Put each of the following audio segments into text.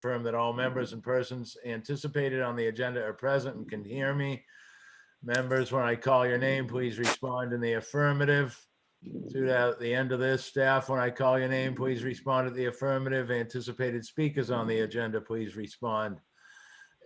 confirm that all members and persons anticipated on the agenda are present and can hear me. Members, when I call your name, please respond in the affirmative. To the end of this, staff, when I call your name, please respond to the affirmative. Anticipated speakers on the agenda, please respond.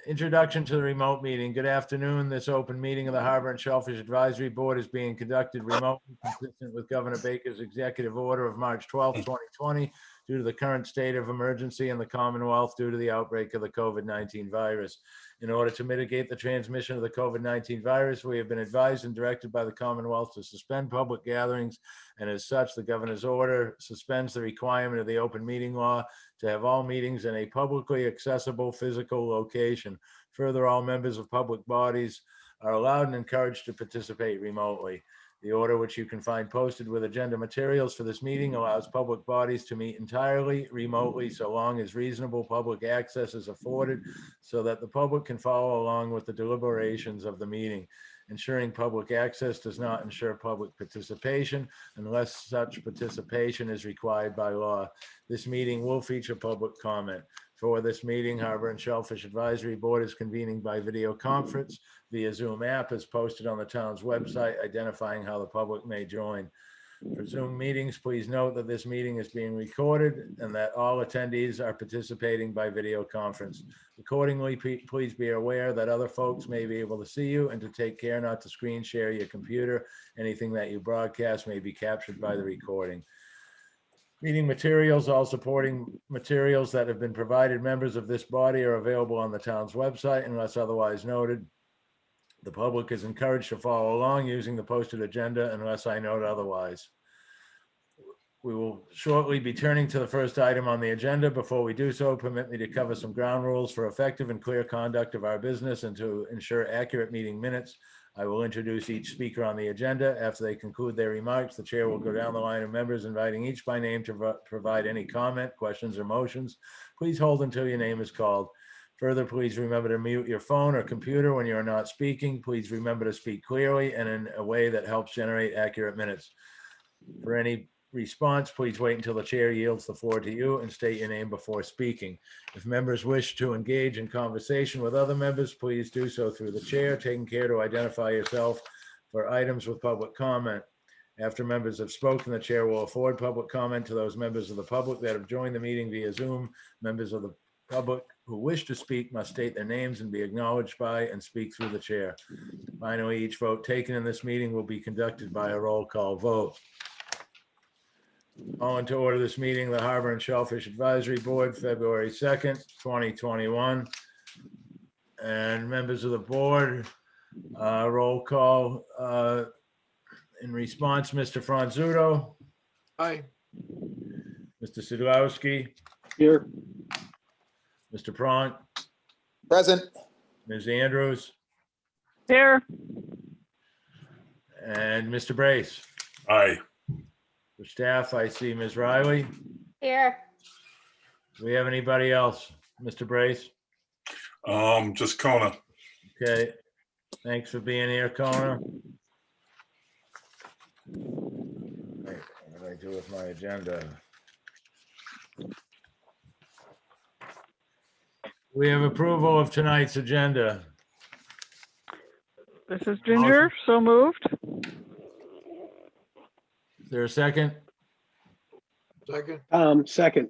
Introduction to the remote meeting. Good afternoon. This open meeting of the Harbor and Shellfish Advisory Board is being conducted remotely, consistent with Governor Baker's executive order of March 12, 2020, due to the current state of emergency in the Commonwealth due to the outbreak of the COVID-19 virus. In order to mitigate the transmission of the COVID-19 virus, we have been advised and directed by the Commonwealth to suspend public gatherings, and as such, the governor's order suspends the requirement of the open meeting law to have all meetings in a publicly accessible physical location. Further, all members of public bodies are allowed and encouraged to participate remotely. The order, which you can find posted with agenda materials for this meeting, allows public bodies to meet entirely remotely so long as reasonable public access is afforded so that the public can follow along with the deliberations of the meeting. Ensuring public access does not ensure public participation unless such participation is required by law. This meeting will feature public comment. For this meeting, Harbor and Shellfish Advisory Board is convening by video conference via Zoom app as posted on the town's website, identifying how the public may join. For Zoom meetings, please note that this meeting is being recorded and that all attendees are participating by video conference. Accordingly, please be aware that other folks may be able to see you and to take care not to screen share your computer. Anything that you broadcast may be captured by the recording. Meeting materials, all supporting materials that have been provided members of this body are available on the town's website unless otherwise noted. The public is encouraged to follow along using the posted agenda unless I note otherwise. We will shortly be turning to the first item on the agenda. Before we do so, permit me to cover some ground rules for effective and clear conduct of our business and to ensure accurate meeting minutes. I will introduce each speaker on the agenda. After they conclude their remarks, the chair will go down the line of members, inviting each by name to provide any comment, questions, or motions. Please hold until your name is called. Further, please remember to mute your phone or computer when you are not speaking. Please remember to speak clearly and in a way that helps generate accurate minutes. For any response, please wait until the chair yields the floor to you and state your name before speaking. If members wish to engage in conversation with other members, please do so through the chair, taking care to identify yourself for items with public comment. After members have spoken, the chair will afford public comment to those members of the public that have joined the meeting via Zoom. Members of the public who wish to speak must state their names and be acknowledged by and speak through the chair. Finally, each vote taken in this meeting will be conducted by a roll call vote. Calling to order this meeting, the Harbor and Shellfish Advisory Board, February 2nd, 2021. And members of the board, roll call. In response, Mr. Franzuto. Aye. Mr. Sidlowski. Here. Mr. Pront. Present. Ms. Andrews. Here. And Mr. Brace. Aye. For staff, I see Ms. Riley. Here. Do we have anybody else? Mr. Brace? Just Kona. Okay. Thanks for being here, Kona. What do I do with my agenda? We have approval of tonight's agenda. This is Ginger. So moved. Is there a second? Second. Second.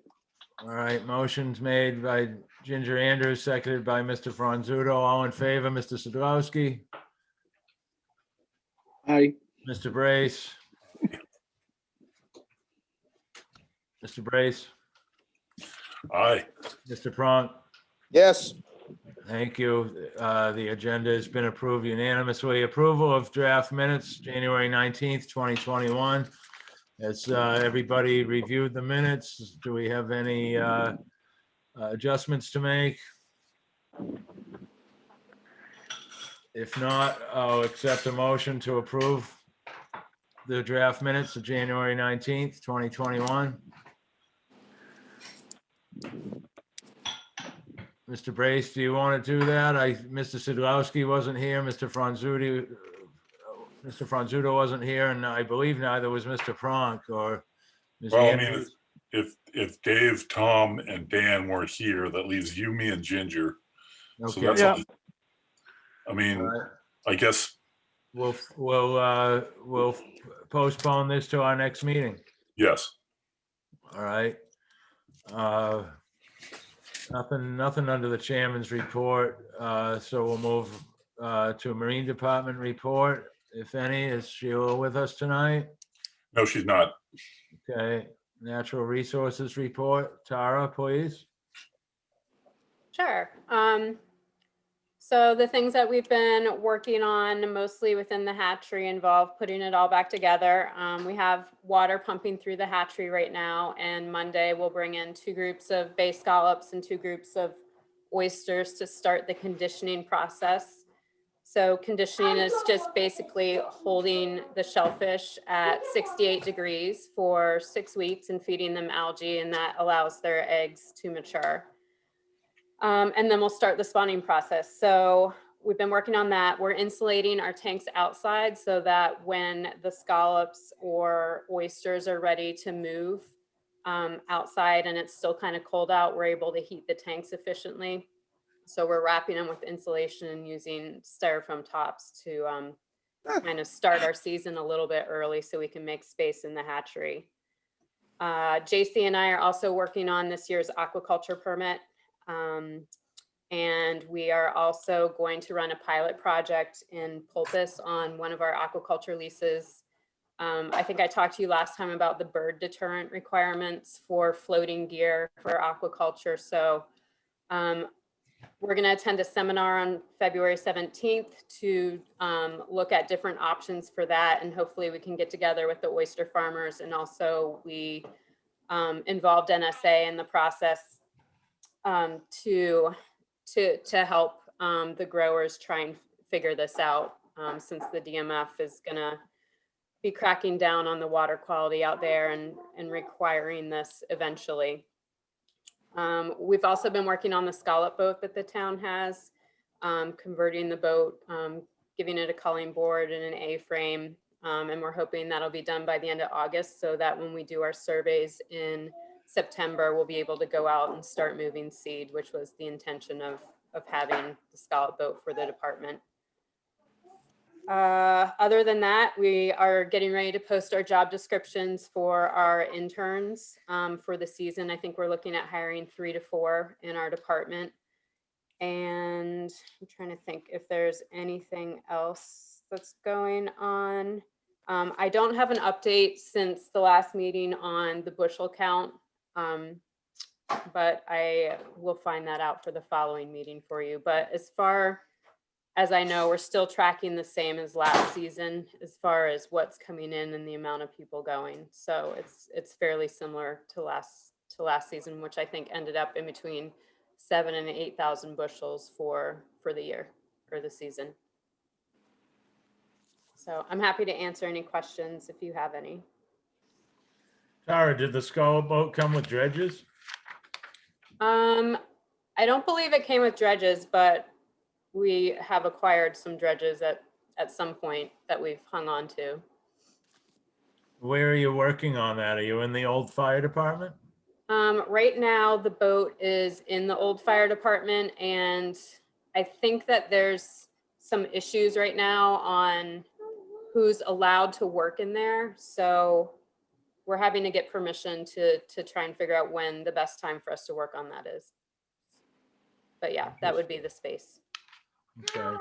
All right, motions made by Ginger Andrews, seconded by Mr. Franzuto. All in favor, Mr. Sadlowski, Aye. Mr. Brace. Mr. Brace, Aye. Mr. Pront. Yes. Thank you. The agenda has been approved unanimously. Approval of draft minutes, January 19th, 2021. Has everybody reviewed the minutes? Do we have any adjustments to make? If not, I'll accept a motion to approve the draft minutes of January 19th, 2021. Mr. Brace, do you want to do that? Mr. Sidlowski wasn't here, Mr. Franzuto wasn't here, and I believe neither was Mr. Pronk or Ms. Well, I mean, Andrews. if Dave, Tom, and Dan weren't here, that leaves you, me, and Ginger. So Okay. that's Yeah. only, I mean, All right. I guess, We'll postpone this to our next meeting. yes. All right. Nothing under the chairman's report. So we'll move to Marine Department report, if any. Is Sheila with us tonight? No, she's not. Okay. Natural Resources report. Tara, please. Sure. So the things that we've been working on mostly within the hatchery involve putting it all back together. We have water pumping through the hatchery right now, and Monday we'll bring in 2 groups of bay scallops and 2 groups of oysters to start the conditioning process. So conditioning is just basically holding the shellfish at 68 degrees for 6 weeks and feeding them algae, and that allows their eggs to mature. And then we'll start the spawning process. So we've been working on that. We're insulating our tanks outside so that when the scallops or oysters are ready to move outside and it's still kind of cold out, we're able to heat the tanks efficiently. So we're wrapping them with insulation and using styrofoam tops to kind of start our season a little bit early so we can make space in the hatchery. JC and I are also working on this year's aquaculture permit. And we are also going to run a pilot project in Pulpus on one of our aquaculture leases. I think I talked to you last time about the bird deterrent requirements for floating gear for aquaculture. So we're going to attend a seminar on February 17th to look at different options for that. And hopefully we can get together with the oyster farmers, and also we involved NSA in the process to help the growers try and figure this out, since the DMF is gonna be cracking down on the water quality out there and requiring this eventually. We've also been working on the scallop boat that the town has, converting the boat, giving it a culling board and an A-frame, and we're hoping that'll be done by the end of August, so that when we do our surveys in September, we'll be able to go out and start moving seed, which was the intention of having the scallop boat for the department. Other than that, we are getting ready to post our job descriptions for our interns for the season. I think we're looking at hiring 3 to 4 in our department. And I'm trying to think if there's anything else that's going on. I don't have an update since the last meeting on the bushel count. But I will find that out for the following meeting for you. But as far as I know, we're still tracking the same as last season as far as what's coming in and the amount of people going. So it's fairly similar to last season, which I think ended up in between 7,000 and 8,000 bushels for the year or the season. So I'm happy to answer any questions if you have any. Tara, did the scallop boat come with dredges? I don't believe it came with dredges, but we have acquired some dredges at some point that we've hung on to. Where are you working on that? Are you in the old fire department? Right now, the boat is in the old fire department, and I think that there's some issues right now on who's allowed to work in there. So we're having to get permission to try and figure out when the best time for us to work on that is. But yeah, that would be the space. Okay.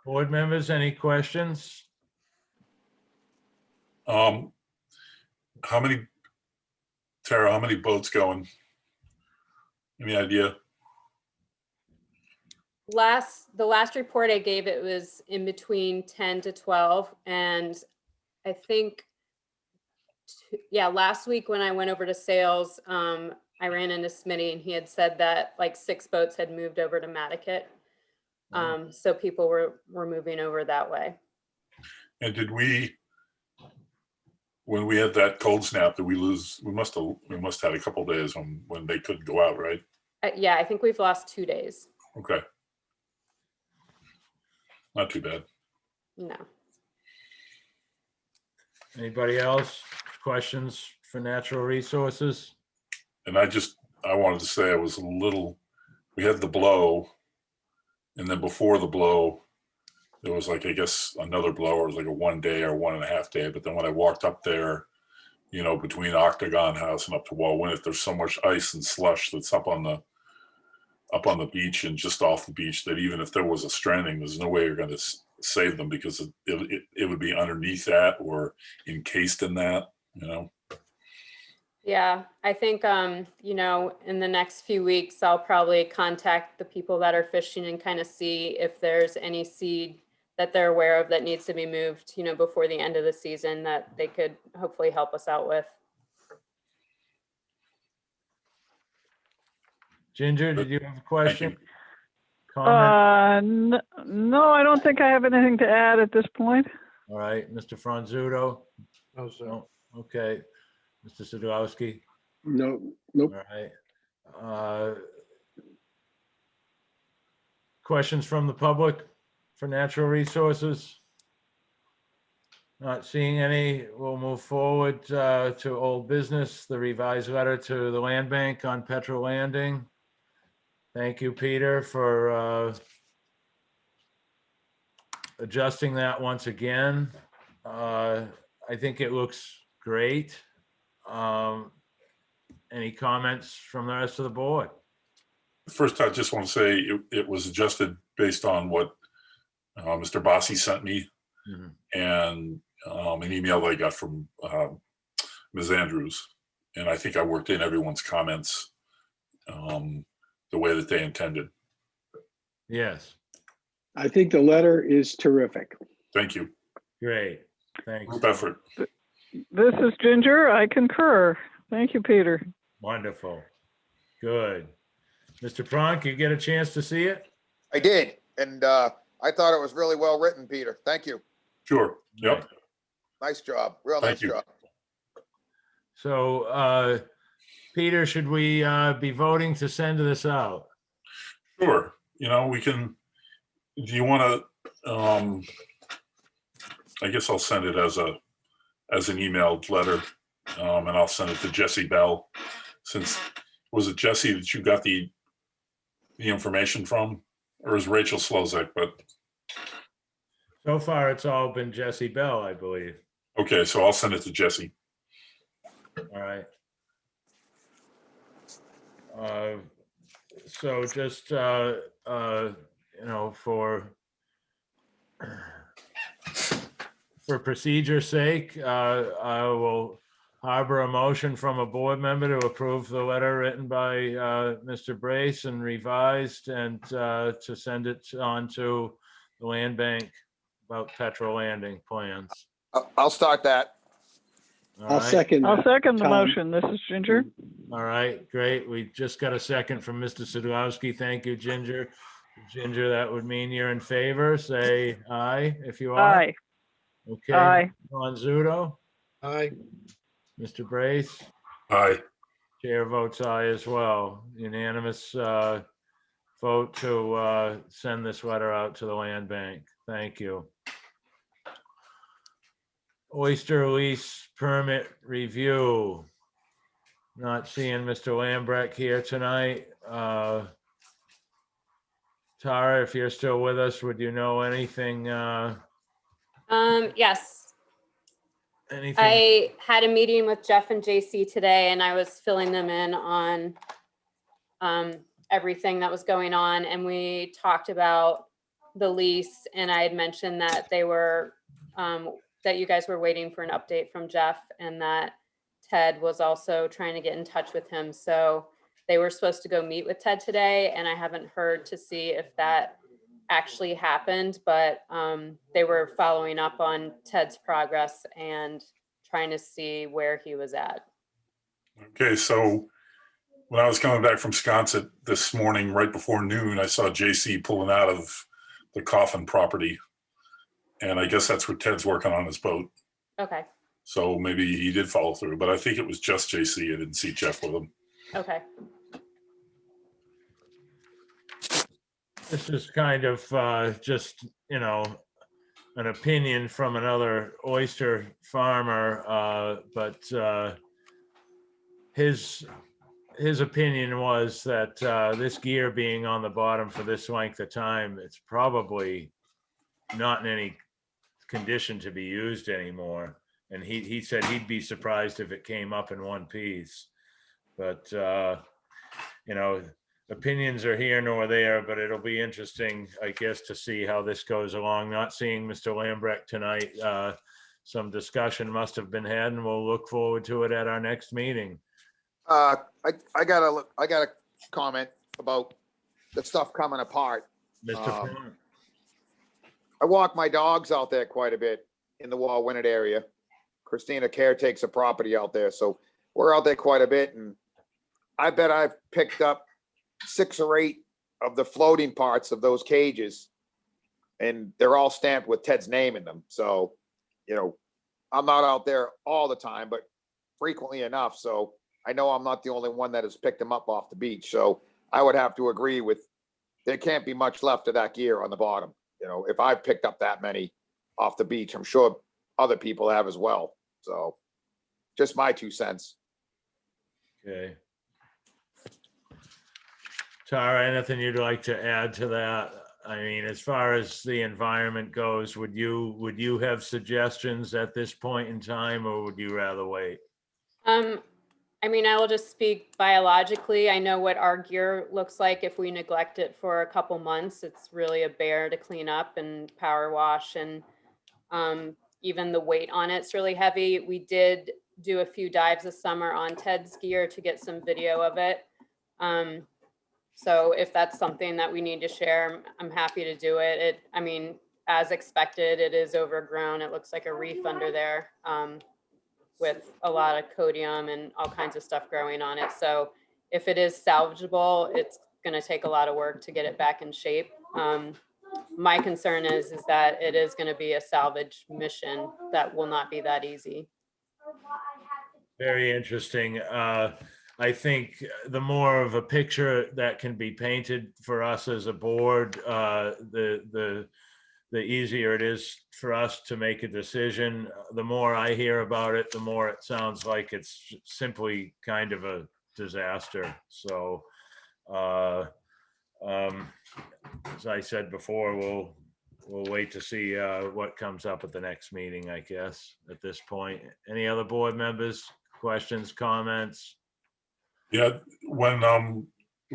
Board members, any questions? How many, Tara, how many boats going? Any idea? The last report I gave, it was in between 10 to 12. And I think, yeah, last week when I went over to sales, I ran into Smitty and he had said that like 6 boats had moved over to Mattakit. So people were moving over that way. And did we, when we had that cold snap, did we lose, we must have had a couple days when they couldn't go out, right? Yeah, I think we've lost 2 days. Okay. Not too bad. No. Anybody else? Questions for natural resources? And I wanted to say I was we had the blow, and then before the blow, there was like, I guess, another blow, or it was like a 1 day or 1.5 day. But then when I walked up there, between Octagon House and up to Wallwinnet, there's so much ice and slush that's up on the beach and just off the beach that even if there was a stranding, there's no way you're going to save them, because it would be underneath that or encased in that. Yeah, I think, in the next few weeks, I'll probably contact the people that are fishing and kind of see if there's any seed that they're aware of that needs to be moved, before the end of the season, that they could hopefully help us out with. Ginger, did you have a question? you. Comment? No, I don't think I have anything to add at this point. All right, Mr. Franzuto? No, sir. No, okay. Mr. Sadowski? No, nope. All right. Questions from the public for natural resources? Not seeing any. We'll move forward to old business, the revised letter to the land bank on Petrol Landing. Thank you, Peter, for adjusting that once again. I think it looks great. Any comments from the rest of the board? First, I just want to say it was adjusted based on what Mr. Bossi sent me, and an email that I got from Ms. Andrews. And I think I worked in everyone's comments the way that they intended. Yes, I think the letter is terrific. Thank you. great. Thanks. Group effort. This is Ginger. I concur. Thank you, Peter. Wonderful. Good. Mr. Pronk, you get a chance to see it? I did. And I thought it was really well written, Peter. Thank you. Sure. Yep. Nice job. Real Thank nice you. job. So, Peter, should we be voting to send this out? Sure. We can, do you want to, I guess I'll send it as an emailed letter, and I'll send it to Jesse Bell, since, was it Jesse that you got the information from, or is Rachel Slozak? But So far, it's all been Jesse Bell, I believe. okay, so I'll send it to Jesse. All right. So just, for procedure's sake, I will harbor a motion from a board member to approve the letter written by Mr. Brace and revised, and to send it on to the land bank about Petrol Landing plans. I'll start that. All I'll right. second. I'll that, second the Tom. motion. This is Ginger. All right, great. We just got a second from Mr. Sadowski. Thank you, Ginger. Ginger, that would mean you're in favor. Say aye if you are. Aye. Okay. Aye. Zudo, Aye. Mr. Brace, Aye. chair votes aye as well. Unanimous vote to send this letter out to the land bank. Thank you. Oyster lease permit review. Not seeing Mr. Lambrecht here tonight. Tara, if you're still with us, would you know anything? Yes, Anything? I had a meeting with Jeff and JC today, and I was filling them in on everything that was going on, and we talked about the lease, and I had mentioned that they were that you guys were waiting for an update from Jeff, and that Ted was also trying to get in touch with him. So they were supposed to go meet with Ted today, and I haven't heard to see if that actually happened, but they were following up on Ted's progress and trying to see where he was at. Okay, so when I was coming back from Sconset this morning, right before noon, I saw JC pulling out of the Coffin property. And I guess that's where Ted's working on his boat. Okay, So maybe he did follow through, but I think it was just JC. I didn't see Jeff with him. okay. This is kind of just, an opinion from another oyster farmer, but his his opinion was that this gear being on the bottom for this length of time, it's probably not in any condition to be used anymore. And he said he'd be surprised if it came up in one piece. But, you know, opinions are here nor there, but it'll be interesting, I guess, to see how this goes along. Not seeing Mr. Lambrecht tonight. Some discussion must have been had, and we'll look forward to it at our next meeting. I got a comment about the stuff coming apart. Mr. Plum. I walk my dogs out there quite a bit in the Wall-Winnett area. Christina caretakes a property out there, so we're out there quite a bit, and I bet I've picked up 6 or 8 of the floating parts of those cages, and they're all stamped with Ted's name in them. So, you know, I'm not out there all the time, but frequently enough. So I know I'm not the only one that has picked them up off the beach. So I would have to agree with, there can't be much left of that gear on the bottom. You know, if I've picked up that many off the beach, I'm sure other people have as well. So just my 2 cents. Okay. Tara, anything you'd like to add to that? I mean, as far as the environment goes, would you have suggestions at this point in time, or would you rather wait? I mean, I will just speak biologically. I know what our gear looks like if we neglect it for a couple months. It's really a bear to clean up and power wash, and even the weight on it's really heavy. We did do a few dives this summer on Ted's gear to get some video of it. So if that's something that we need to share, I'm happy to do it. I mean, as expected, it is overgrown. It looks like a reef under there, with a lot of codium and all kinds of stuff growing on it. So if it is salvageable, it's going to take a lot of work to get it back in shape. My concern is that it is going to be a salvage mission that will not be that easy. Very interesting. I think the more of a picture that can be painted for us as a board, the easier it is for us to make a decision. The more I hear about it, the more it sounds like it's simply kind of a disaster. So, as I said before, we'll wait to see what comes up at the next meeting, I guess, at this point. Any other board members, questions, comments? Yeah, when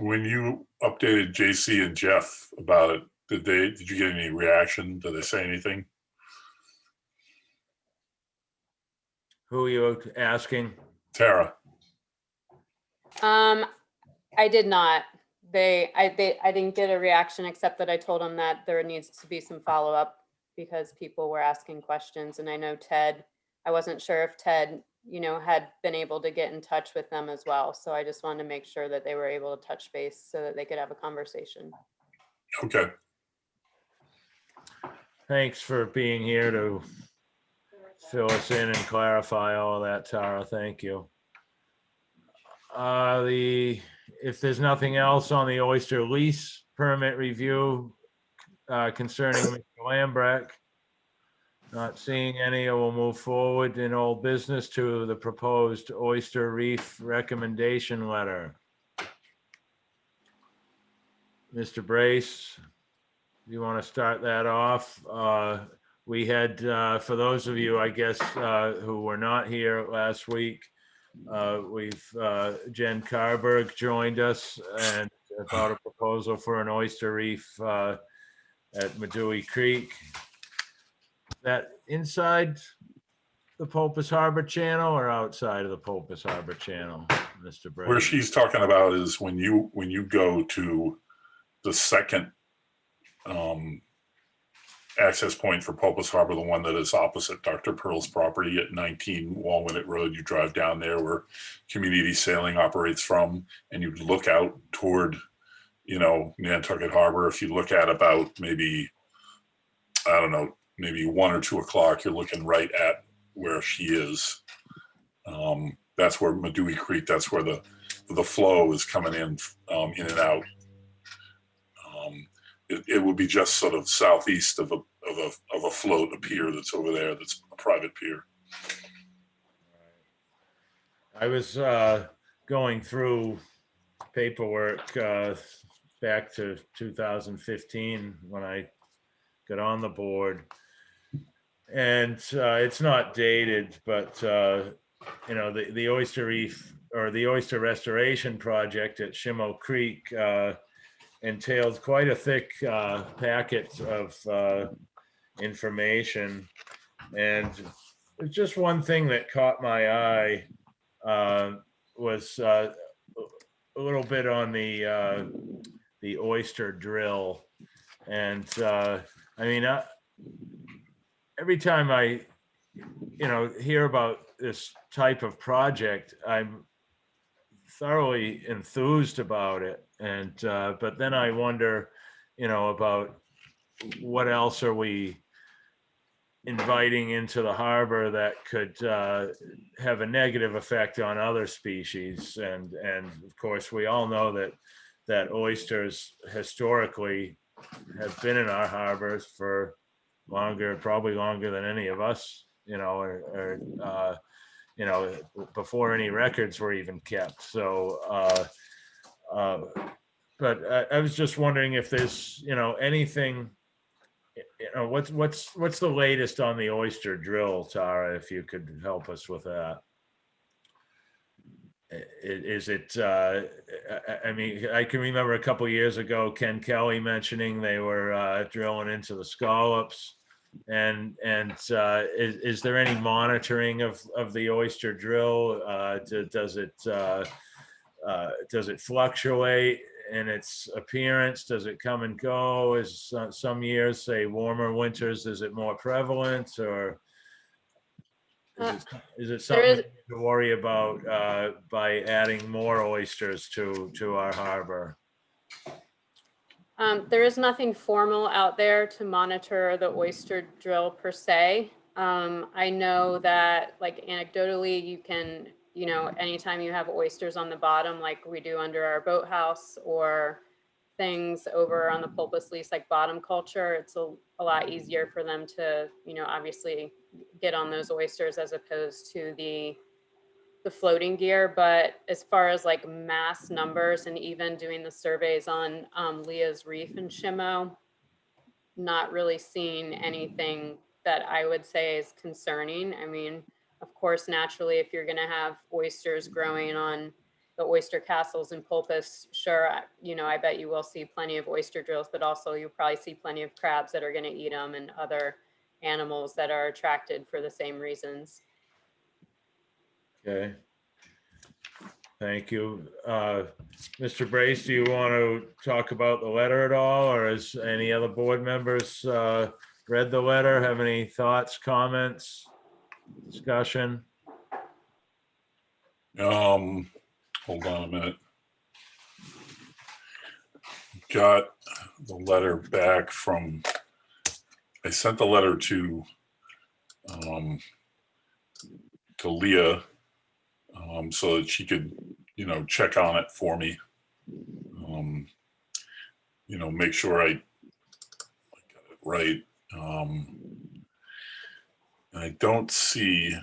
you updated JC and Jeff about it, did you get any reaction? Did they say anything? Who are you asking? Tara. I did not. I didn't get a reaction, except that I told them that there needs to be some follow-up because people were asking questions. And I know Ted, I wasn't sure if Ted, had been able to get in touch with them as well. So I just wanted to make sure that they were able to touch base so that they could have a conversation. Okay. Thanks for being here to fill us in and clarify all of that, Tara. Thank you. If there's nothing else on the oyster lease permit review concerning Mr. Lambrecht, not seeing any, we'll move forward in old business to the proposed oyster reef recommendation letter. Mr. Brace, you want to start that off? We had, for those of you, I guess, who were not here last week, Jen Carberg joined us and about a proposal for an oyster reef at Medui Creek. That inside the Pulpus Harbor Channel or outside of the Pulpus Harbor Channel, Mr. Brace? Where she's talking about is when you go to the second access point for Pulpus Harbor, the one that is opposite Dr. Pearl's property at 19 Wall-Winnett Road. You drive down there where Community Sailing operates from, and you look out toward, Nantucket Harbor. If you look at about maybe, I don't know, maybe 1 or 2 o'clock, you're looking right at where she is. That's where Medui Creek, that's where the flow is coming in and out. It would be just sort of southeast of a float, a pier that's over there. That's a private pier. I was going through paperwork back to 2015 when I got on the board. And it's not dated, but you know, the oyster reef or the oyster restoration project at Shimo Creek entailed quite a thick packet of information. And just one thing that caught my eye was a little bit on the oyster drill. And I mean, every time I, you know, hear about this type of project, I'm thoroughly enthused about it. And but then I wonder, you know, about what else are we inviting into the harbor that could have a negative effect on other species. And of course, we all know that oysters historically have been in our harbors for longer, probably longer than any of us, you know, or you know, before any records were even kept. So, but I was just wondering if there's, you know, anything, you know, what's the latest on the oyster drill, Tara, if you could help us with that? Is it, I mean, I can remember a couple of years ago, Ken Kelly mentioning they were drilling into the scallops. And is there any monitoring of the oyster drill? Does it fluctuate in its appearance? Does it come and go? Is some years, say warmer winters, is it more prevalent, or is it something is- to worry about by adding more oysters to our harbor? There is nothing formal out there to monitor the oyster drill per se. I know that, like, anecdotally, you can, you know, anytime you have oysters on the bottom, like we do under our boathouse, or things over on the pulpus lease, like bottom culture, it's a lot easier for them to, you know, obviously get on those oysters as opposed to the floating gear. But as far as like mass numbers and even doing the surveys on Leah's Reef and Shimo, not really seeing anything that I would say is concerning. I mean, of course, naturally, if you're going to have oysters growing on the oyster castles and pulpus, sure, you know, I bet you will see plenty of oyster drills, but also you'll probably see plenty of crabs that are going to eat them and other animals that are attracted for the same reasons. Okay. Thank you. Mr. Brace, do you want to talk about the letter at all, or has any other board members read the letter? Have any thoughts, comments, discussion? Hold on a minute. Got the letter back from, I sent the letter to Leah so that she could, you know, check on it for me. You know, make sure I got it right. And I don't see.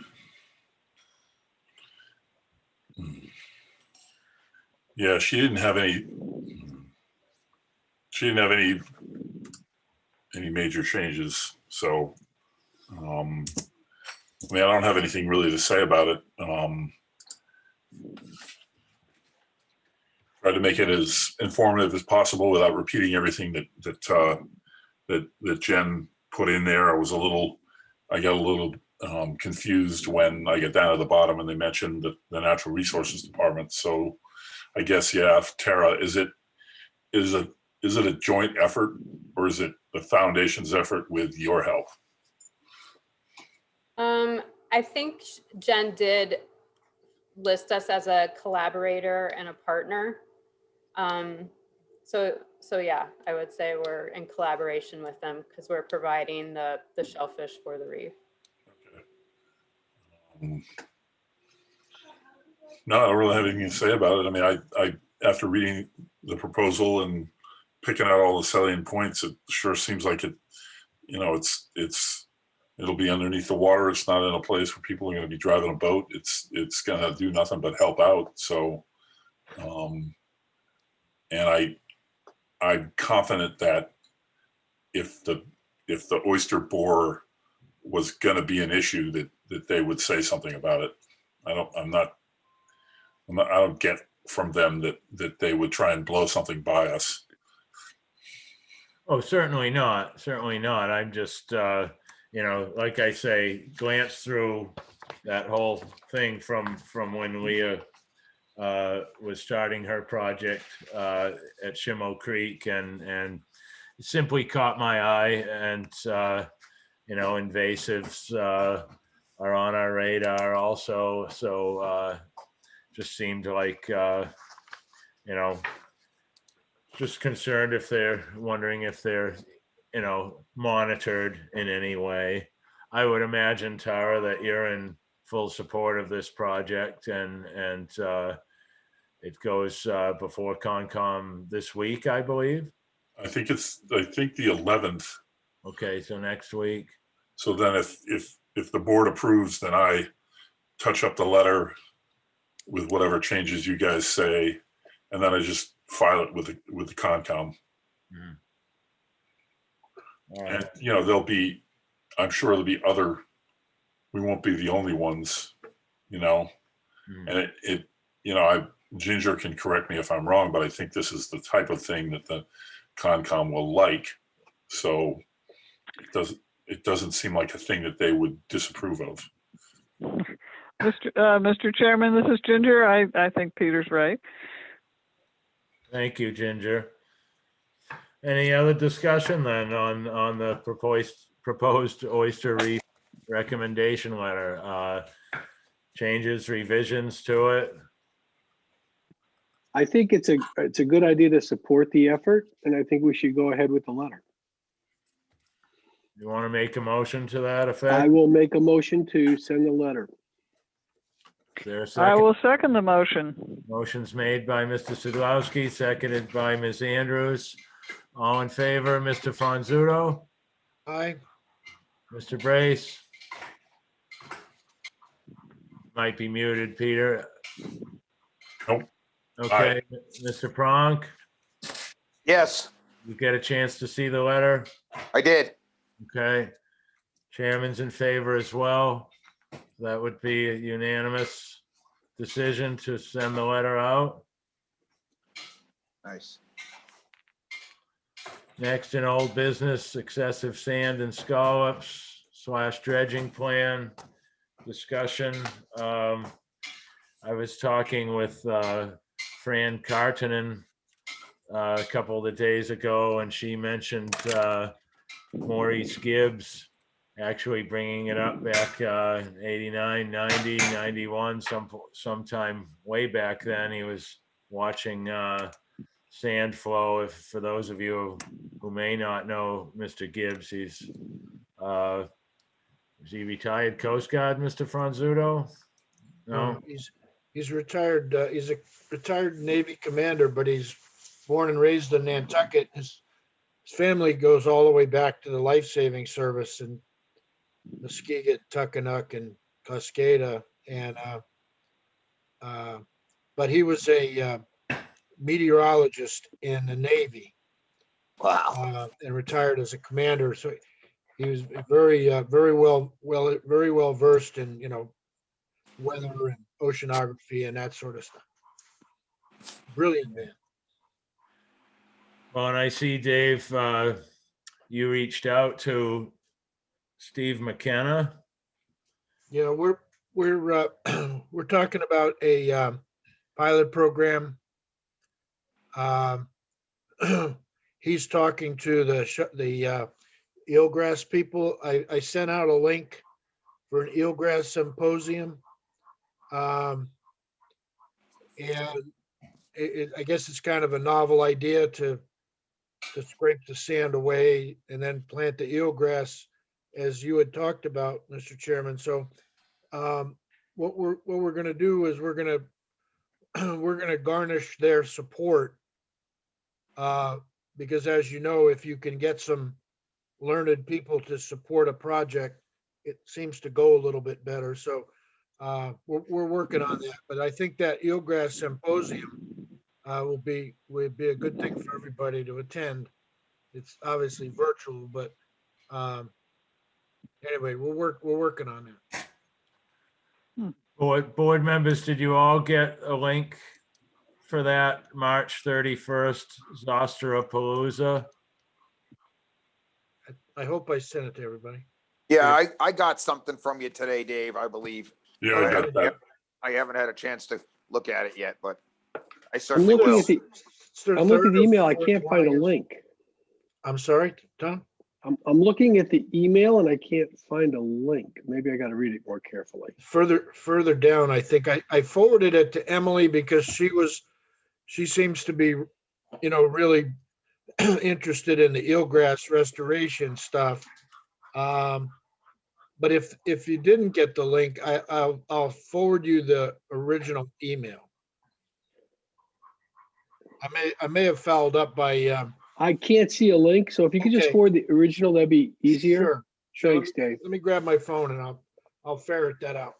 Yeah, she didn't have any. She didn't have any major changes. So, I mean, I don't have anything really to say about it. Tried to make it as informative as possible without repeating everything that Jen put in there. I got a little confused when I get down to the bottom and they mentioned the Natural Resources Department. So I guess, yeah, Tara, is it a joint effort, or is it the foundation's effort with your help? I think Jen did list us as a collaborator and a partner. So yeah, I would say we're in collaboration with them because we're providing the shellfish for the reef. Okay. No, I don't really have anything to say about it. I mean, I after reading the proposal and picking out all the salient points, it sure seems like it, you know, it'll be underneath the water. It's not in a place where people are going to be driving a boat. It's going to do nothing but help out. So And I'm confident that if the oyster borer was going to be an issue, that they would say something about it. I don't get from them that they would try and blow something by us. Oh, certainly not. Certainly not. I'm just, like I say, glance through that whole thing from when Leah was starting her project at Shimo Creek, and it simply caught my eye. And invasives are on our radar also. So just seemed like just concerned if they're wondering if they're monitored in any way. I would imagine, Tara, that you're in full support of this project, and it goes before Concom this week, I believe. I think the 11th. Okay, so next week. So then if the board approves, then I touch up the letter with whatever changes you guys say, and then I just file it with the Concom. Mhm. All right. And I'm sure there'll be other, we won't be the only ones, Mhm. and Ginger can correct me if I'm wrong, but I think this is the type of thing that the Concom will like. So it doesn't seem like a thing that they would disapprove of. Mr. Chairman, this is Ginger. I think Peter's right. Thank you, Ginger. Any other discussion then on the proposed oyster reef recommendation letter? Changes, revisions to it? I think it's a good idea to support the effort, and I think we should go ahead with the letter. You want to make a motion to that I effect? will make a motion to send the letter. Is there a I second? will second the motion. Motion's made by Mr. Sadlowski, seconded by Ms. Andrews. All in favor, Mr. Fonzuto, Aye. Mr. Brace? Might be muted, Peter. Nope. Okay, Mr. Pronk, Yes, you get a chance to see the letter? I did. Okay. Chairman's in favor as well. That would be a unanimous decision to send the letter out. Nice. Next, in old business, excessive sand and scallops / dredging plan discussion. I was talking with Fran Kartinen a couple of days ago, and she mentioned Maurice Gibbs actually bringing it up back in 89, 90, 91, sometime way back then. He was watching sand flow. If for those of you who may not know Mr. Gibbs, is he retired Coast Guard, Mr. Franzuto? No? He's retired. He's a retired Navy commander, but he's born and raised in Nantucket. His family goes all the way back to the life-saving service in Muskegon, Tuckanuck, and Cascada. And but he was a meteorologist in the Navy Wow. and retired as a commander. So he was very well versed in weather and oceanography and that sort of stuff. Brilliant man. Well, and I see, Dave, you reached out to Steve McKenna. Yeah, we're we're talking about a pilot program. He's talking to the eelgrass people. I sent out a link for an eelgrass symposium, and I guess it's kind of a novel idea to scrape the sand away and then plant the eelgrass, as you had talked about, Mr. Chairman. So what we're going to do is we're going to garnish their support, because, as you know, if you can get some learned people to support a project, it seems to go a little bit better. So we're working on that. But I think that eelgrass symposium would be a good thing for everybody to attend. It's obviously virtual, but anyway, we're working on that. Board members, did you all get a link for that March 31st Palooza? I hope I sent it to everybody. Yeah, I got something from you today, Dave, I believe. Yeah, I got that. I haven't had a chance to look at it yet, but I I'm certainly looking will. at the, It's their I'm looking at third the or email. I fourth can't find a one, I guess. link. I'm sorry, Tom? I'm looking at the email and I can't find a link. Maybe I got to read it more carefully. Further down, I think I forwarded it to Emily because she seems to be, really interested in the eelgrass restoration stuff. But if you didn't get the link, I'll forward you the original email. I may have fouled up by, I can't see a link, so if you could just Okay. forward the original, that'd be easier. Sure. Thanks, Dave. Let me grab my phone and I'll ferret that out.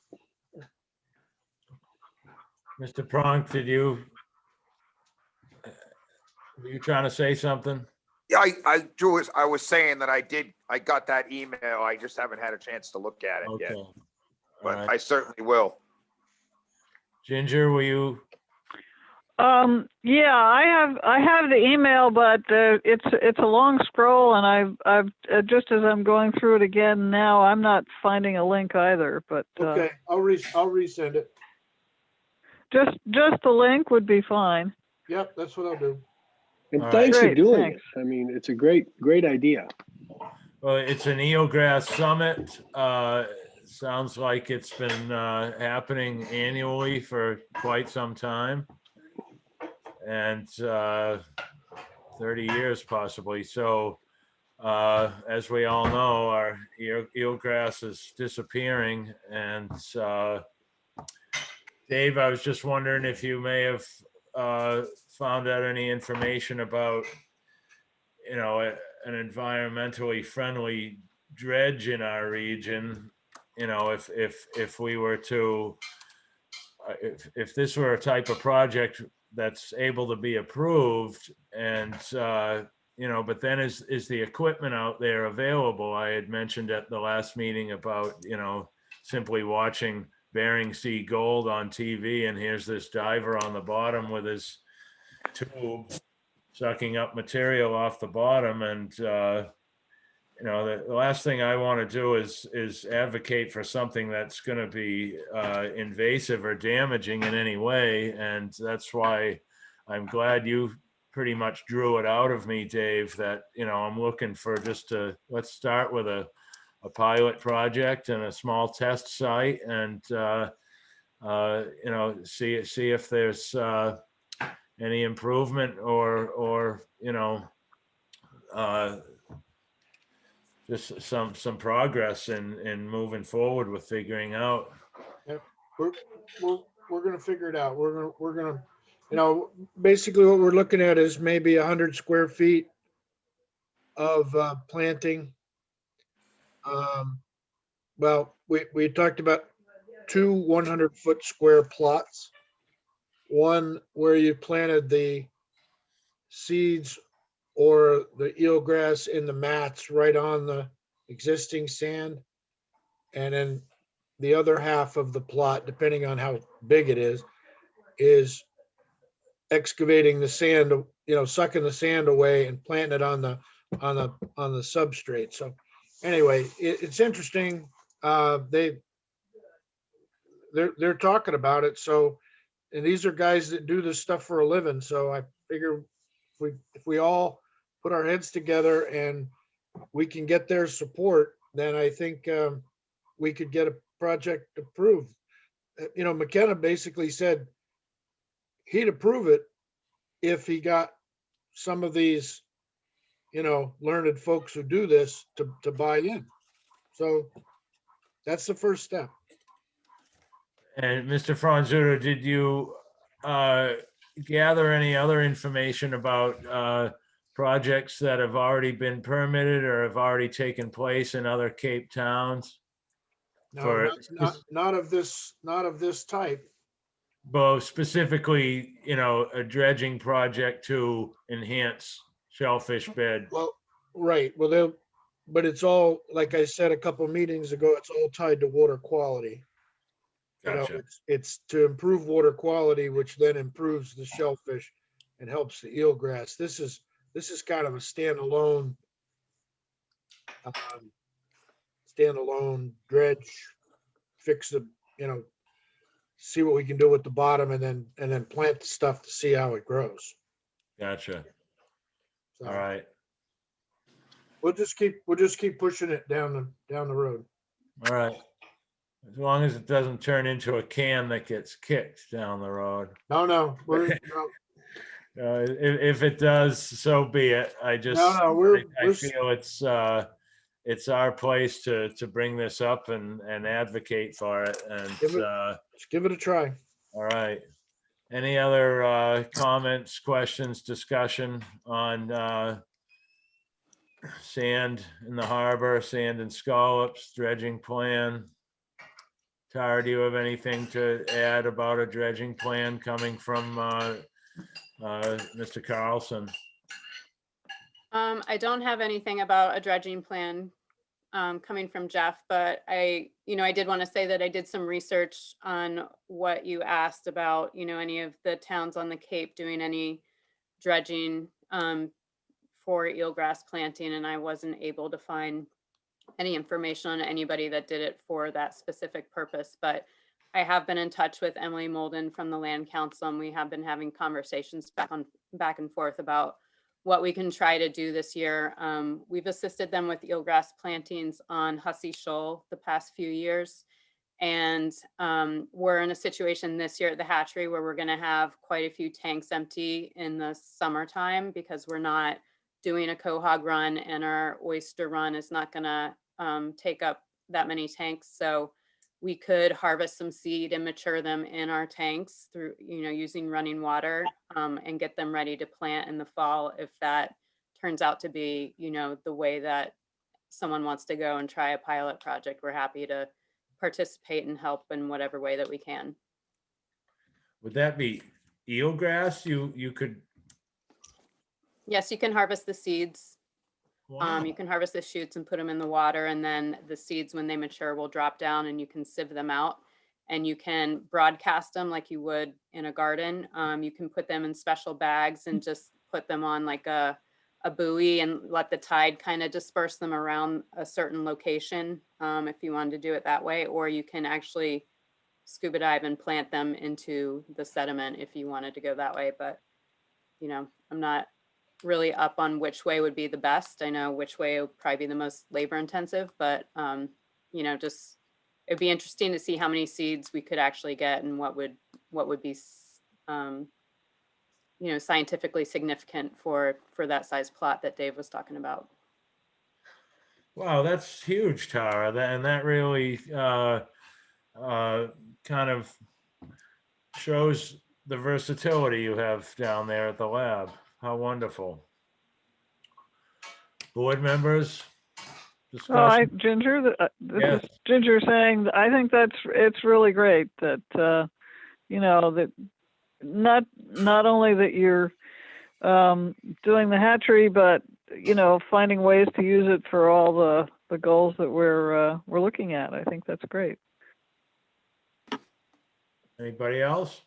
Mr. Pronk, were you trying to say something? Yeah, Drew, I was saying that I got that email. I just haven't had a chance to look at it Okay. yet, All but right. I certainly will. Ginger, were you? Yeah, I have the email, but it's a long scroll, and I've just as I'm going through it again now, I'm not finding a link either. But Okay, I'll resend it. just the link would be fine. Yep, that's what I'll do. And All thanks right. for doing Great, it. I mean, it's a great idea. Well, it's an eelgrass summit. Sounds like it's been happening annually for quite some time. And 30 years possibly. So as we all know, our eelgrass is disappearing. And Dave, I was just wondering if you may have found out any information about, an environmentally friendly dredge in our region. If we were to, if this were a type of project that's able to be approved and, but then is the equipment out there available? I had mentioned at the last meeting about, simply watching Bering Sea Gold on TV, and here's this diver on the bottom with his tube sucking up material off the bottom. And, the last thing I want to do is advocate for something that's going to be invasive or damaging in any way. And that's why I'm glad you pretty much drew it out of me, Dave, that, I'm looking for let's start with a pilot project and a small test site and, see if there's any improvement or just some progress in moving forward with figuring out. We're gonna figure it out. We're gonna, basically what we're looking at is maybe 100 square feet of planting. Well, we talked about two 100-foot square plots. One where you planted the seeds or the eelgrass in the mats right on the existing sand. And then the other half of the plot, depending on how big it is excavating the sand, sucking the sand away and planting it on the substrate. So anyway, it's interesting. They're talking about it. So, and these are guys that do this stuff for a living. So I figure if we all put our heads together and we can get their support, then I think we could get a project approved. McKenna basically said he'd approve it if he got some of these, learned folks who do this to buy in. So that's the first step. And Mr. Franzuto, did you gather any other information about projects that have already been permitted or have already taken place in other Cape towns? No, not of this type. Bo, specifically, a dredging project to enhance shellfish bed. Well, right, well, but it's all, like I said a couple meetings ago, it's all tied to water quality. Gotcha. It's to improve water quality, which then improves the shellfish and helps the eelgrass. This is kind of a standalone, um, dredge, fix the, see what we can do with the bottom and then plant the stuff to see how it grows. Gotcha. So All right. we'll just keep pushing it down the road. All right. As long as it doesn't turn into a can that gets kicked down the road. No, If it does, so be it. I feel it's our place to bring this up and advocate for it. And just give it a try. all right. Any other comments, questions, discussion on sand in the harbor, sand and scallops, dredging plan? Tara, do you have anything to add about a dredging plan coming from Mr. Carlson? I don't have anything about a dredging plan coming from Jeff, but I did want to say that I did some research on what you asked about, any of the towns on the Cape doing any dredging for eelgrass planting, and I wasn't able to find any information on anybody that did it for that specific purpose. But I have been in touch with Emily Molden from the Land Council, and we have been having conversations back and forth about what we can try to do this year. We've assisted them with eelgrass plantings on Hussey Shoal the past few years. And we're in a situation this year at the hatchery where we're gonna have quite a few tanks empty in the summertime because we're not doing a quahog run, and our oyster run is not gonna take up that many tanks. So we could harvest some seed and mature them in our tanks through, using running water, and get them ready to plant in the fall. If that turns out to be, the way that someone wants to go and try a pilot project, we're happy to participate and help in whatever way that we can. Would that be eelgrass? You could. Yes, you can harvest the seeds. Wow. You can harvest the shoots and put them in the water, and then the seeds, when they mature, will drop down and you can sieve them out, and you can broadcast them like you would in a garden. You can put them in special bags and just put them on like a buoy and let the tide kind of disperse them around a certain location, if you wanted to do it that way. Or you can actually scuba dive and plant them into the sediment if you wanted to go that way. But, I'm not really up on which way would be the best. I know which way would probably be the most labor intensive, but just it'd be interesting to see how many seeds we could actually get and what would be scientifically significant for that size plot that Dave was talking about. Wow, that's huge, Tara. That really kind of shows the versatility you have down there at the lab. How wonderful. Board members? Oh, Discussion? Ginger, this Yes. is Ginger saying, I think it's really great that, that not only that you're doing the hatchery, but, finding ways to use it for all the goals that we're looking at. I think that's great. Anybody else?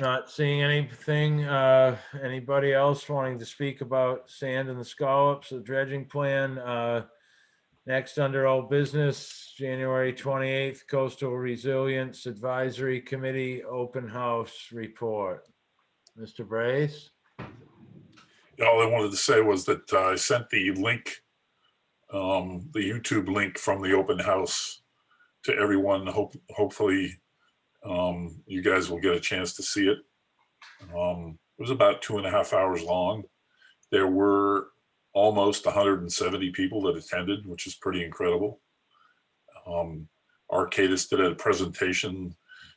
Not seeing anything. Anybody else wanting to speak about sand and the scallops, the dredging plan? Next, under old business, January 28th, Coastal Resilience Advisory Committee Open House Report. Mr. Brace? All I wanted to say was that I sent the link, the YouTube link from the open house to everyone. Hopefully you guys will get a chance to see it. It was about 2.5 hours long. There were almost 170 people that attended, which is pretty incredible. Arcadis did a presentation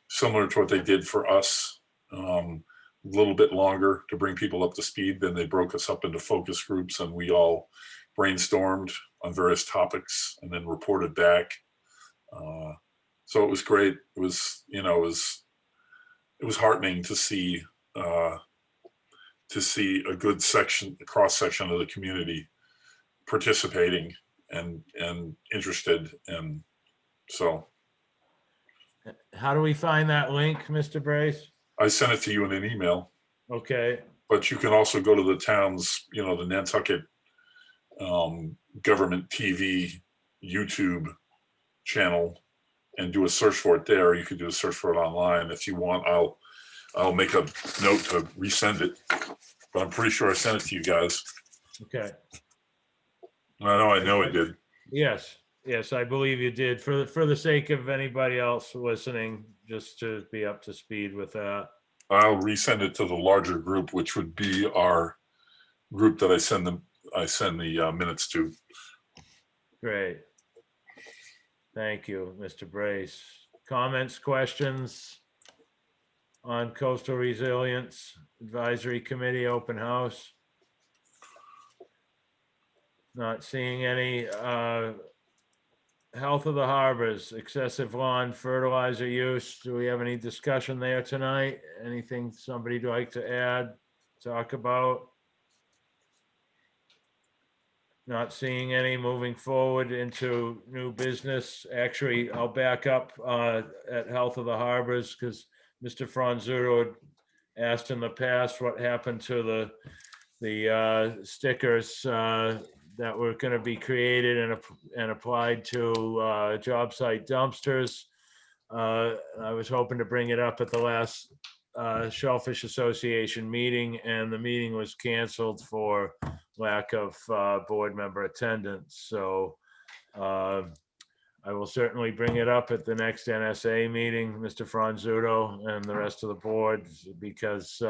similar to what they did for us, a little bit longer to bring people up to speed. Then they broke us up into focus groups and we all brainstormed on various topics and then reported back. So it was great. It was, it was heartening to see a good section, a cross section of the community participating and interested. And so How do we find that link, Mr. Brace? I sent it to you in an email, Okay, but you can also go to the town's, the Nantucket government TV YouTube channel and do a search for it there. You could do a search for it online. If you want, I'll make a note to resend it, but I'm pretty sure I sent it to you guys. okay. I know I did. Yes, I believe you did. For the sake of anybody else listening, just to be up to speed with that. I'll resend it to the larger group, which would be our group that I send the minutes to. Great. Thank you, Mr. Brace. Comments, questions on Coastal Resilience Advisory Committee open house? Not seeing any. Health of the harbors, excessive lawn fertilizer use. Do we have any discussion there tonight? Anything somebody'd like to add, talk about? Not seeing any. Moving forward into new business. Actually, I'll back up at Health of the Harbors because Mr. Franzuto had asked in the past what happened to the stickers that were going to be created and applied to job site dumpsters. I was hoping to bring it up at the last Shellfish Association meeting, and the meeting was canceled for lack of board member attendance. So I will certainly bring it up at the next NSA meeting, Mr. Franzuto and the rest of the board, because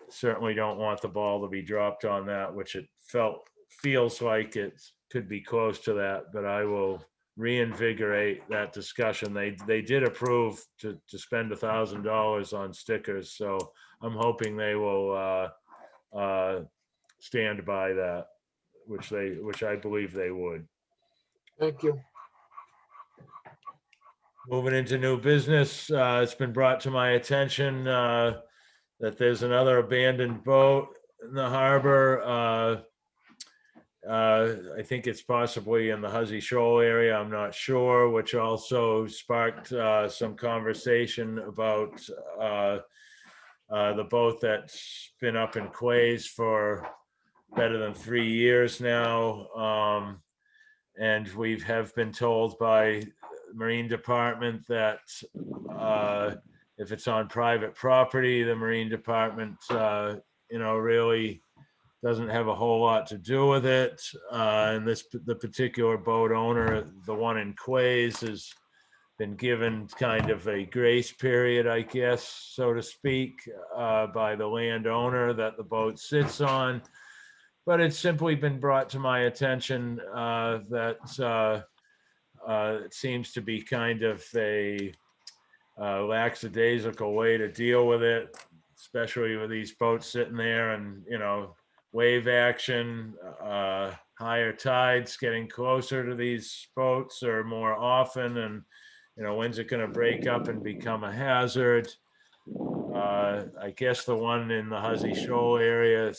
certainly don't want the ball to be dropped on that, which it feels like it could be close to that, but I will reinvigorate that discussion. They did approve to spend $1,000 on stickers, so I'm hoping they will stand by that, which I believe they would. Thank you. Moving into new business, it's been brought to my attention that there's another abandoned boat in the harbor. I think it's possibly in the Huzzy Shoal area, I'm not sure, which also sparked some conversation about the boat that's been up in quays for better than 3 years now. And we have been told by the Marine Department that if it's on private property, the Marine Department, really doesn't have a whole lot to do with it. And the particular boat owner, the one in quays, has been given kind of a grace period, I guess, so to speak, by the landowner that the boat sits on. But it's simply been brought to my attention that it seems to be kind of a lackadaisical way to deal with it, especially with these boats sitting there and, wave action, higher tides getting closer to these boats or more often. And, when's it going to break up and become a hazard? I guess the one in the Huzzy Shoal area,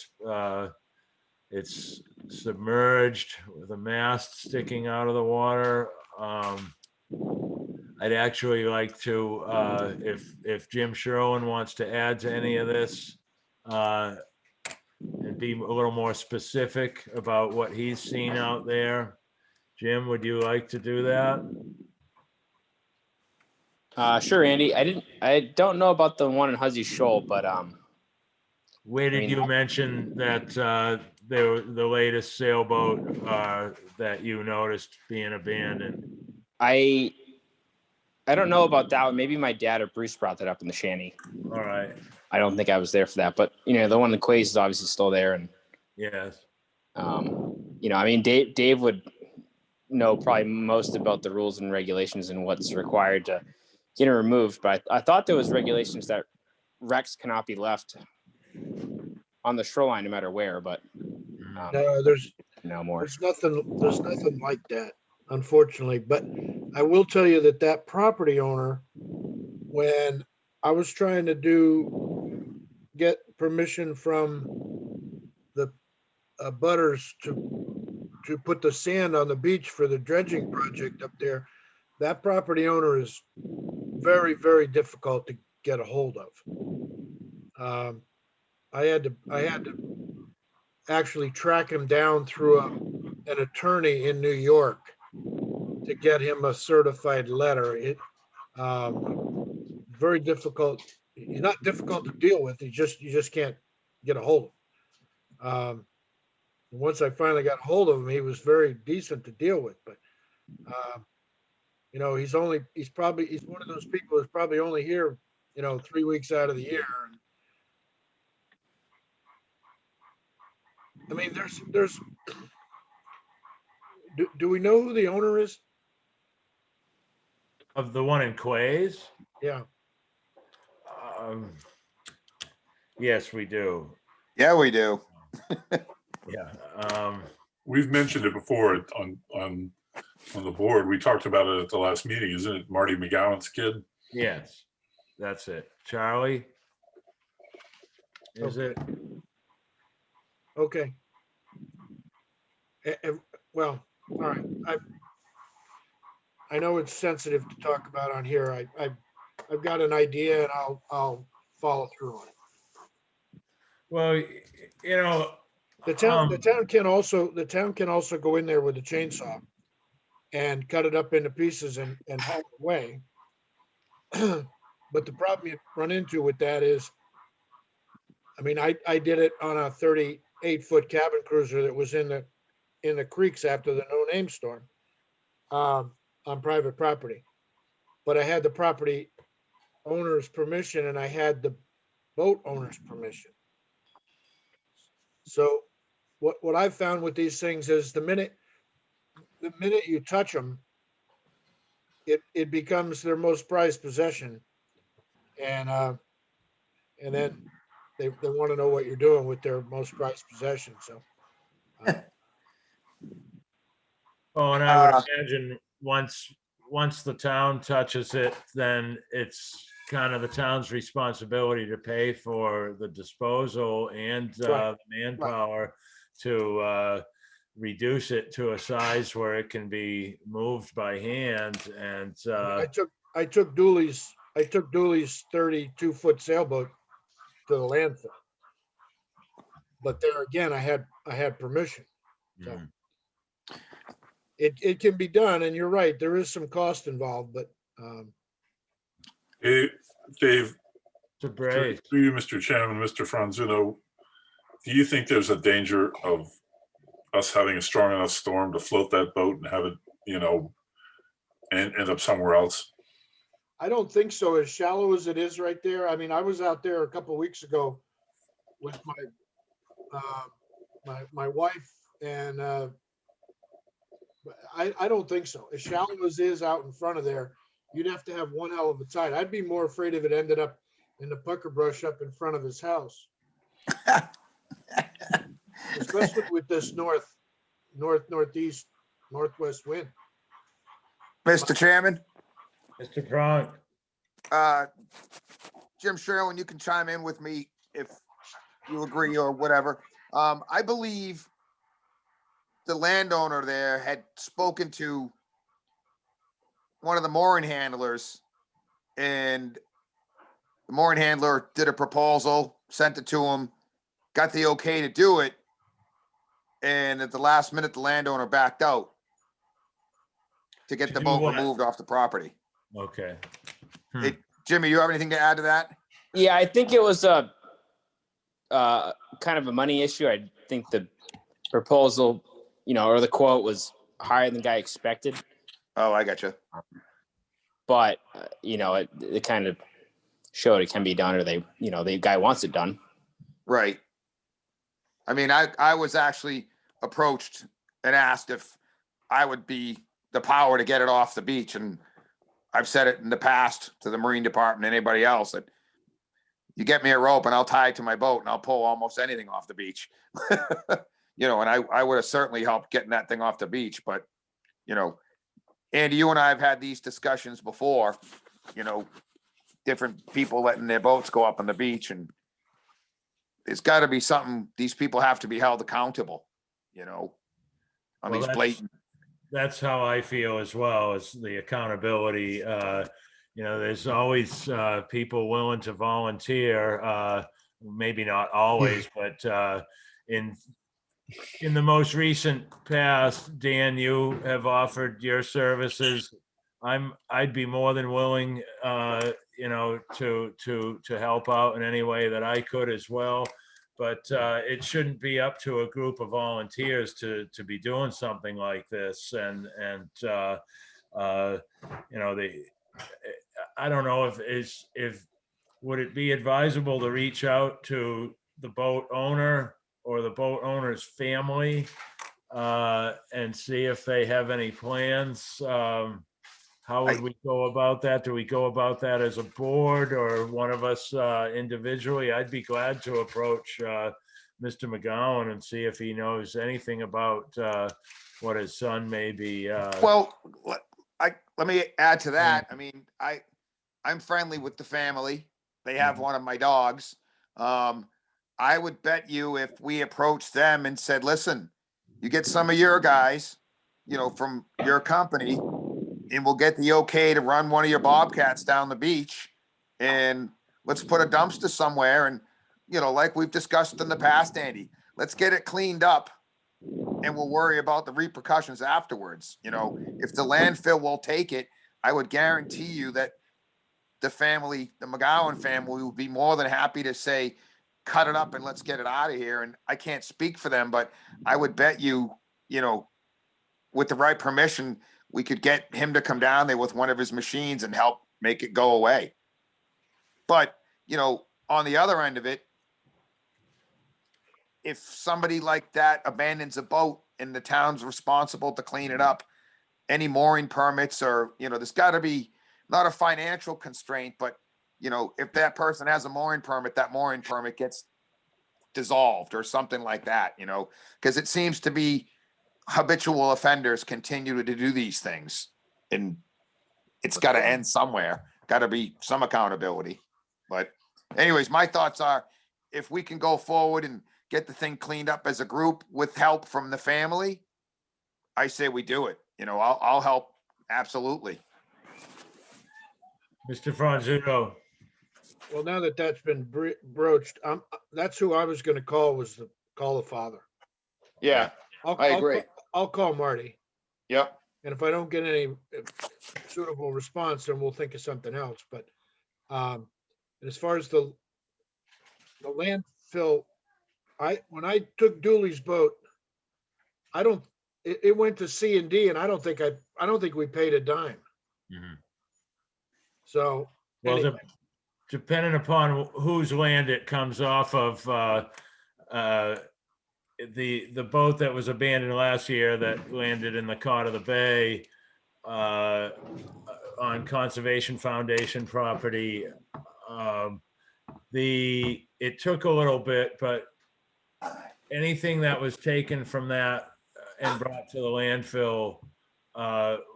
it's submerged with a mast sticking out of the water. I'd actually like to, if Jim Sherwin wants to add to any of this, and be a little more specific about what he's seen out there. Jim, would you like to do that? Sure, Andy. I don't know about the one in Huzzy Shoal, but Where did you mention that the latest sailboat that you noticed being abandoned? I don't know about that one. Maybe my dad or Bruce brought that up in the shanty. All right. I don't think I was there for that, but the one in the quays is obviously still there, and yes. Dave would know probably most about the rules and regulations and what's required to get it removed. But I thought there was regulations that wrecks cannot be left on the shoreline no matter where. But No, there's no more. There's nothing like that, unfortunately. But I will tell you that that property owner, when I was trying to get permission from the butters to put the sand on the beach for the dredging project up there, that property owner is very, very difficult to get a hold of. I had to actually track him down through an attorney in New York to get him a certified letter. Very difficult. He's not difficult to deal with. You just can't get a hold of him. Once I finally got a hold of him, he was very decent to deal with, but you know, he's one of those people who's probably only here, 3 weeks out of the year. I mean, do we know who the owner is? Of the one in Quays? Yeah. Yes, we do. Yeah, we do. Yeah. We've mentioned it before on the board. We talked about it at the last meeting. Isn't it Marty McGowan's kid? Yes, that's it. Charlie? Is it? Okay. Well, all right. I know it's sensitive to talk about on here. I've got an idea and I'll follow through on it. Well, you know, The town can also go in there with a chainsaw and cut it up into pieces and haul it away. But the problem you run into with that is, I mean, I did it on a 38-foot cabin cruiser that was in the creeks after the no name storm, on private property. But I had the property owner's permission and I had the boat owner's permission. So what I've found with these things is the minute you touch them, it becomes their most prized possession. And then they want to know what you're doing with their most prized possession. So oh, and I would Uh, imagine once the town touches it, then it's kind of the town's responsibility to pay for the disposal and Right. manpower to reduce it to a size where it can be moved by hand. And I took Dooley's 32-foot sailboat to the landfill. But there again, I had permission. So mm, it can be done, and you're right, there is some cost involved, but Dave, to through brace. you, Mr. Chairman, Mr. Franzuno, do you think there's a danger of us having a strong enough storm to float that boat and have it, and end up somewhere else? I don't think so. As shallow as it is right there. I mean, I was out there a couple of weeks ago with my wife, and I don't think so. As shallow as it is out in front of there, you'd have to have one hell of a tide. I'd be more afraid if it ended up in the pucker brush up in front of his house, especially with this northeast, northwest wind. Mr. Chairman, Mr. Cronk, Jim Sherwin, you can chime in with me if you agree or whatever. I believe the landowner there had spoken to one of the mooring handlers, and the mooring handler did a proposal, sent it to him, got the okay to do it, and at the last minute, the landowner backed out to get To the do boat what? removed off the property. okay. Jimmy, you have anything to add to that? Yeah, I think it was a kind of a money issue. I think the proposal, or the quote was higher than the guy expected, Oh, I got you. but it kind of showed it can be done, or the guy wants it done. Right. I mean, I was actually approached and asked if I would be the power to get it off the beach. And I've said it in the past to the Marine Department and anybody else that you get me a rope and I'll tie it to my boat and I'll pull almost anything off the beach. And I would have certainly helped getting that thing off the beach, but Andy, you and I have had these discussions before, you know, different people letting their boats go up on the beach, and there's got to be something, these people have to be held accountable, you know, on Well, these blatant. That's how I feel as well, as the accountability. You know, there's always people willing to volunteer. Maybe not always, but in the most recent past, Dan, you have offered your services. I'd be more than willing, you know, to help out in any way that I could as well. But it shouldn't be up to a group of volunteers to be doing something like this. And you know, I don't know if would it be advisable to reach out to the boat owner or the boat owner's family and see if they have any plans? How would we go about that? Do we go about that as a board or one of us individually? I'd be glad to approach Mr. McGowan and see if he knows anything about what his son may be. Well, let me add to that. I mean, I'm friendly with the family. They have one of my dogs. I would bet you if we approached them and said, listen, you get some of your guys, you know, from your company, and we'll get the okay to run one of your bobcats down the beach, and let's put a dumpster somewhere. And, you know, like we've discussed in the past, Andy, let's get it cleaned up and we'll worry about the repercussions afterwards. You know, if the landfill will take it, I would guarantee you that the family, the McGowan family, would be more than happy to say, cut it up and let's get it out of here. And I can't speak for them, but I would bet you, you know, with the right permission, we could get him to come down there with one of his machines and help make it go away. But, you know, on the other end of it, if somebody like that abandons a boat and the town's responsible to clean it up, any mooring permits, or, you know, there's got to be not a financial constraint, but, you know, if that person has a mooring permit, that mooring permit gets dissolved or something like that, you know, because it seems to be habitual offenders continue to do these things, and it's got to end somewhere. Got to be some accountability. But anyways, my thoughts are, if we can go forward and get the thing cleaned up as a group with help from the family, I say we do it. You know, I'll help. Absolutely. Mr. Franzuto. Well, now that that's been broached, that's who I was gonna call, call the father. Yeah, I agree. I'll call Marty, Yep. and if I don't get any suitable response, then we'll think of something else. But and as far as the landfill, when I took Dooley's boat, it went to C&D, and I don't think we paid a dime. Mhm. So Well, anyway, depending upon whose land it comes off of, the boat that was abandoned last year that landed in the Cod of the Bay on Conservation Foundation property. It took a little bit, but anything that was taken from that and brought to the landfill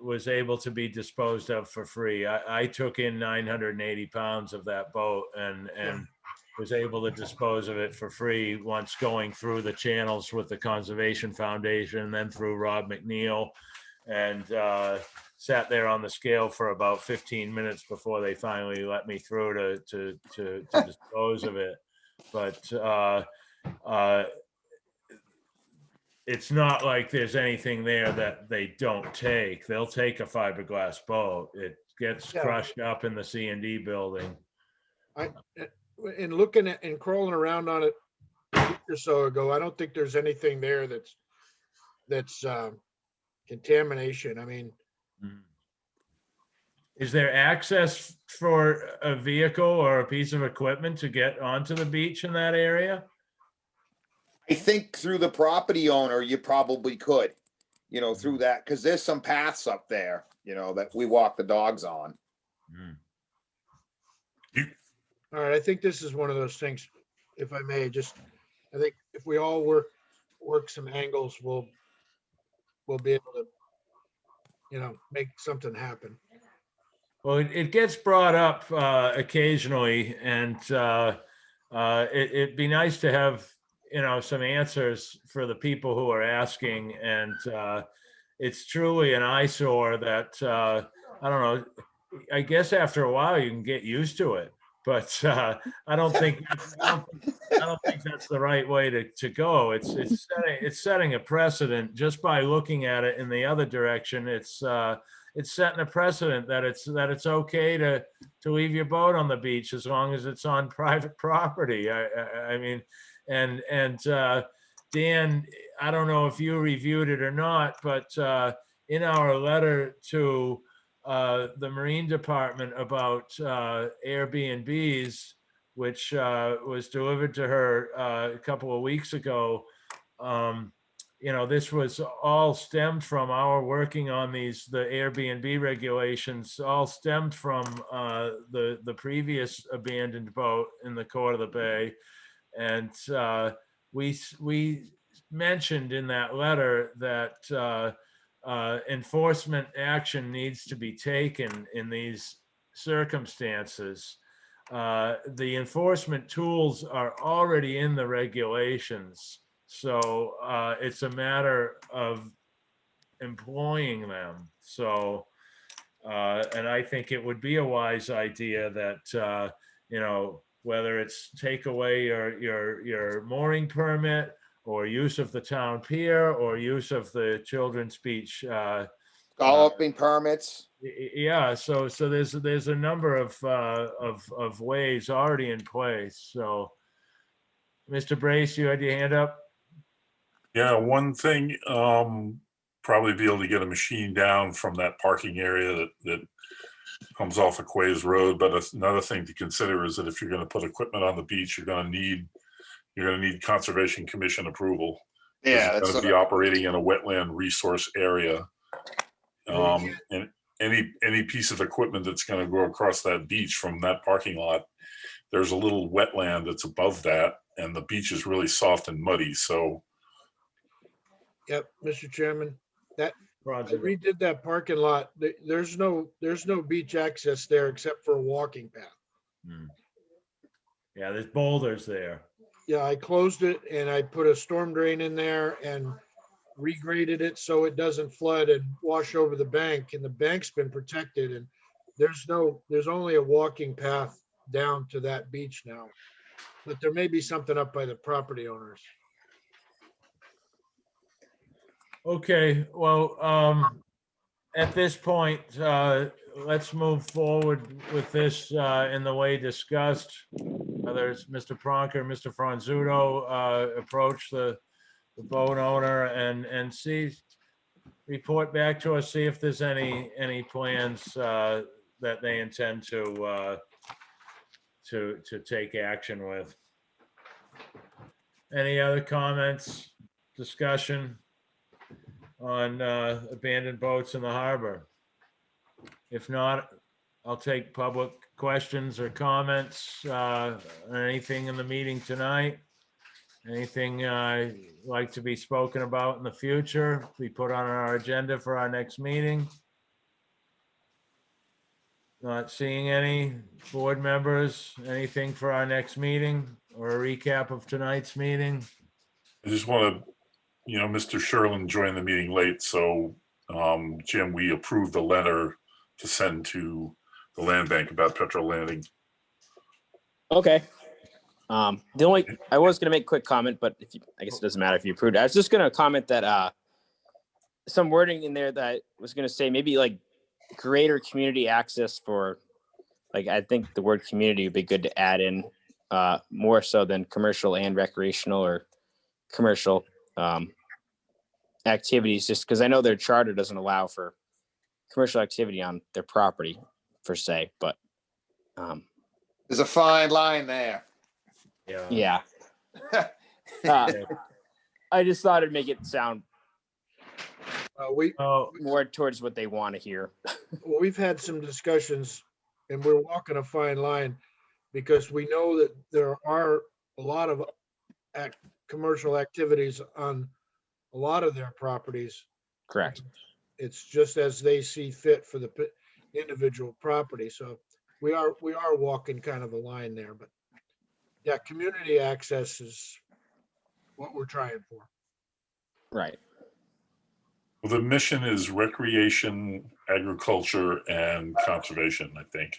was able to be disposed of for free. I took in 980 pounds of that boat and was able to dispose of it for free once going through the channels with the Conservation Foundation, and then through Rob McNeil, and sat there on the scale for about 15 minutes before they finally let me through to dispose of it. But it's not like there's anything there that they don't take. They'll take a fiberglass boat. It gets crushed up in the C&D building. in looking at and crawling around on it a week or so ago, I don't think there's anything there that's contamination. I mean, is there access for a vehicle or a piece of equipment to get onto the beach in that area? I think through the property owner, you probably could, you know, through that, because there's some paths up there, you know, that we walk the dogs on. all right, I think this is one of those things, if I may, I think if we all work some angles, we'll be able to make something happen. Well, it gets brought up occasionally, and it'd be nice to have, some answers for the people who are asking. And it's truly an eyesore that, I don't know, I guess after a while you can get used to it. But I don't think that's the right way to go. It's setting a precedent just by looking at it in the other direction. It's setting a precedent that it's okay to leave your boat on the beach as long as it's on private property. I mean, and Dan, I don't know if you reviewed it or not, but in our letter to the Marine Department about Airbnbs, which was delivered to her a couple of weeks ago, this was all stemmed from our working on the Airbnb regulations, all stemmed from the previous abandoned boat in the Court of the Bay. And we mentioned in that letter that enforcement action needs to be taken in these circumstances. The enforcement tools are already in the regulations. So it's a matter of employing them. So, and I think it would be a wise idea that, whether it's take away your mooring permit or use of the town pier or use of the children's beach. Scalloping permits. Yeah, so there's a number of ways already in place. So, Mr. Brace, you had your hand up? Yeah, one thing, probably be able to get a machine down from that parking area that comes off of Quays Road. But another thing to consider is that if you're going to put equipment on the beach, you're going to need Conservation Commission approval. Yeah, It's that's going to be operating in a wetland resource area. And any piece of equipment that's going to go across that beach from that parking lot, there's a little wetland that's above that, and the beach is really soft and muddy. So, Yep, Mr. Chairman, I Roger. redid that parking lot. There's no beach access there except for a walking path. Yeah, there's boulders there. Yeah, I closed it and I put a storm drain in there and regraded it so it doesn't flood and wash over the bank, and the bank's been protected, and there's only a walking path down to that beach now. But there may be something up by the property owners. Okay, well, at this point, let's move forward with this in the way discussed. Whether it's Mr. Pronker, Mr. Franzuto approach the boat owner and report back to us, see if there's any plans that they intend to take action with. Any other comments, discussion on abandoned boats in the harbor? If not, I'll take public questions or comments on anything in the meeting tonight. Anything like to be spoken about in the future, be put on our agenda for our next meeting. Not seeing any board members, anything for our next meeting or a recap of tonight's meeting? I just want to, Mr. Sherlin joined the meeting late, so Jim, we approved the letter to send to the land bank about Petro Landing. Okay. I was going to make a quick comment, but I guess it doesn't matter if you approved it. I was just going to comment that some wording in there that I was going to say maybe like greater community access for, like, I think the word community would be good to add in more so than commercial and recreational or commercial activities, just because I know their charter doesn't allow for commercial activity on their property per se, but There's a fine line there. yeah. I just thought it'd make it sound more towards what they want to hear. Well, we've had some discussions and we're walking a fine line because we know that there are a lot of commercial activities on a lot of their properties. Correct. It's just as they see fit for the individual property. So we are walking kind of a line there, but yeah, community access is what we're trying for. Right. Well, the mission is recreation, agriculture, and conservation, I think.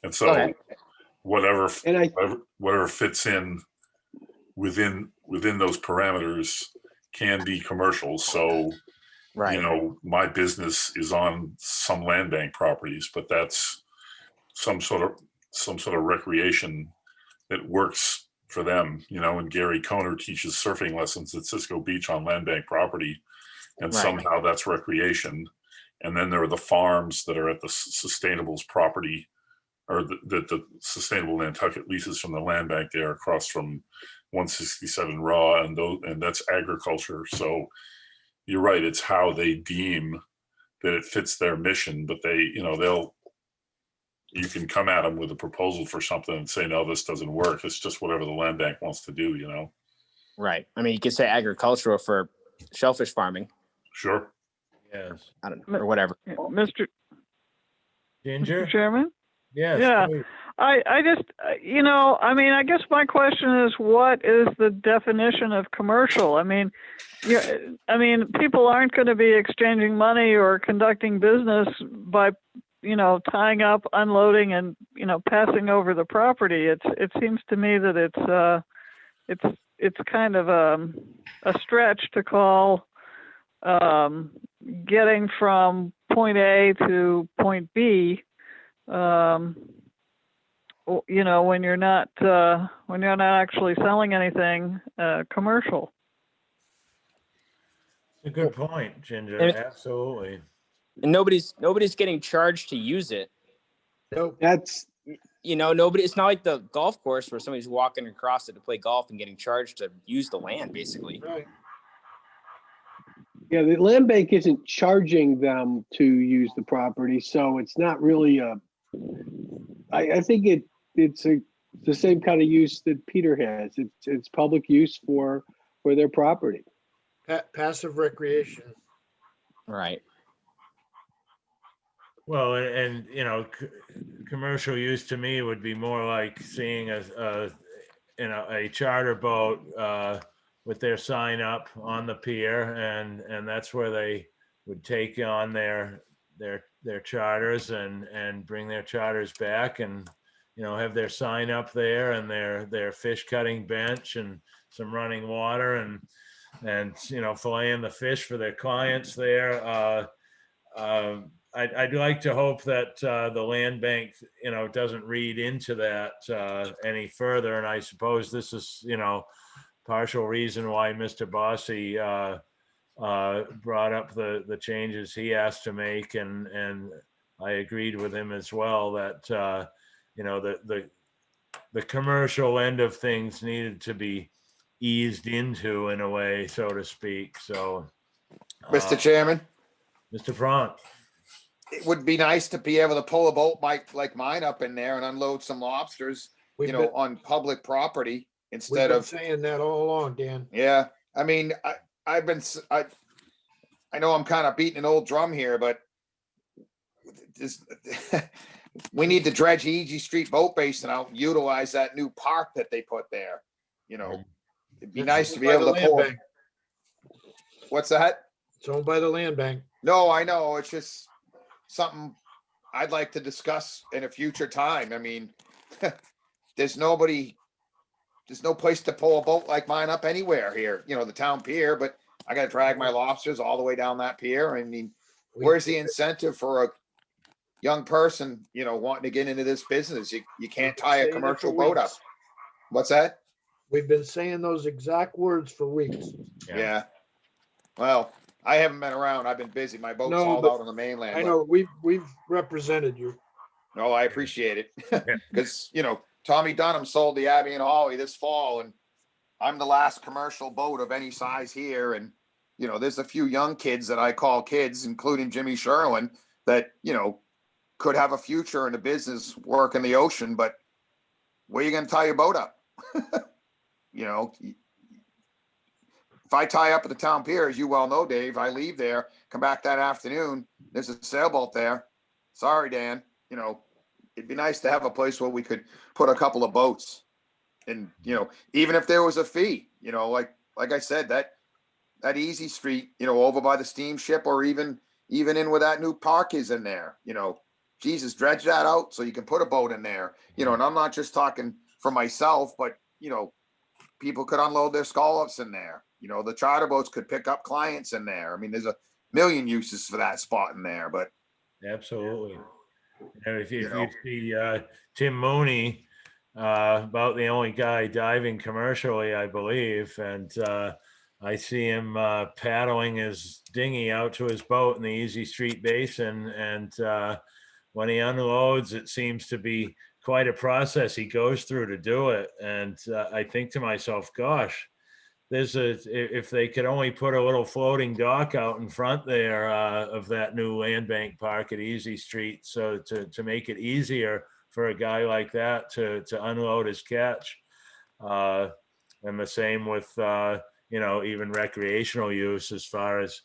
And so Okay. whatever And whatever fits in within those parameters can be commercial. So, Right. you know, my business is on some land bank properties, but that's some sort of recreation that works for them, you know. And Gary Koner teaches surfing lessons at Cisco Beach on land bank property, and Right. somehow that's recreation. And then there are the farms that are at the Sustainable's property, or the Sustainable Nantucket leases from the land bank there across from 167 Raw, and that's agriculture. So you're right, it's how they deem that it fits their mission, but you can come at them with a proposal for something and say, no, this doesn't work. It's just whatever the land bank wants to do, you know? Right. I mean, you could say agricultural for shellfish farming. Sure. Yes. I don't know, or whatever. Mr. Ginger? Chairman? Yes. Yeah. please. I just, I mean, I guess my question is, what is the definition of commercial? I mean, people aren't going to be exchanging money or conducting business by, tying up, unloading, and, passing over the property. It seems to me that it's kind of a stretch to call getting from point A to point B. When you're not actually selling anything commercial. A good point, Ginger. And- Absolutely. And nobody's getting charged to use it. Nope. that's, Nobody. It's not like the golf course where somebody's walking across it to play golf and getting charged to use the land, basically. Right. yeah, the land bank isn't charging them to use the property, so it's not really I think it's the same kind of use that Peter has. It's public use for their property. Passive recreation. Right. Well, and commercial use to me would be more like seeing a charter boat with their sign up on the pier, and that's where they would take on their charters and bring their charters back, and have their sign up there and their fish cutting bench and some running water and filleting the fish for their clients there. I'd like to hope that the land bank, doesn't read into that any further. And I suppose this is, partial reason why Mr. Bossy brought up the changes he asked to make. And I agreed with him as well that, the commercial end of things needed to be eased into in a way, so to speak. So, Mr. Chairman, Mr. Frank. it would be nice to be able to pull a boat like mine up in there and unload some lobsters, We've been, on public property we've instead been of, saying that all along, Dan. yeah. I mean, I know I'm kind of beating an old drum here, but this, we need to dredge E.G. Street Boat Basin out and utilize that new park that they put there. It'd be It's nice to owned be by able the to land pull. bank. What's that? It's owned by the land bank. No, I know. It's just something I'd like to discuss in a future time. I mean, there's no place to pull a boat like mine up anywhere here, the town pier, but I got to drag my lobsters all the way down that pier. I mean, where's the incentive for a young person, wanting to get into this business? You can't tie a commercial boat up. What's that? We've been saying those exact words for weeks. Yeah. Well, I haven't been around. I've been busy. My boat's No, all but out on the mainland. I but- know we've represented you. No, I appreciate it. Because, Tommy Dunham sold the Abbey and Holly this fall, and I'm the last commercial boat of any size here. And, there's a few young kids that I call kids, including Jimmy Sherlin, that, could have a future in the business, work in the ocean, but where are you going to tie your boat up? if I tie up at the town pier, as you well know, Dave, I leave there, come back that afternoon, there's a sailboat there. Sorry, Dan, you know, it'd be nice to have a place where we could put a couple of boats. And, you know, even if there was a fee, you know, like I said, that Easy Street, you know, over by the steamship, or even in where that new park is in there, you know, Jesus, dredge that out so you can put a boat in there, you know, and I'm not just talking for myself, but, you know, people could unload their scallops in there. You know, the charter boats could pick up clients in there. I mean, there's a million uses for that spot in there, but Absolutely. And if you You know. see Tim Mooney, about the only guy diving commercially, I believe, and I see him paddling his dinghy out to his boat in the Easy Street Basin, and when he unloads, it seems to be quite a process he goes through to do it. And I think to myself, gosh, if they could only put a little floating dock out in front there of that new land bank park at Easy Street, so to make it easier for a guy like that to unload his catch. And the same with you know, even recreational use, as far as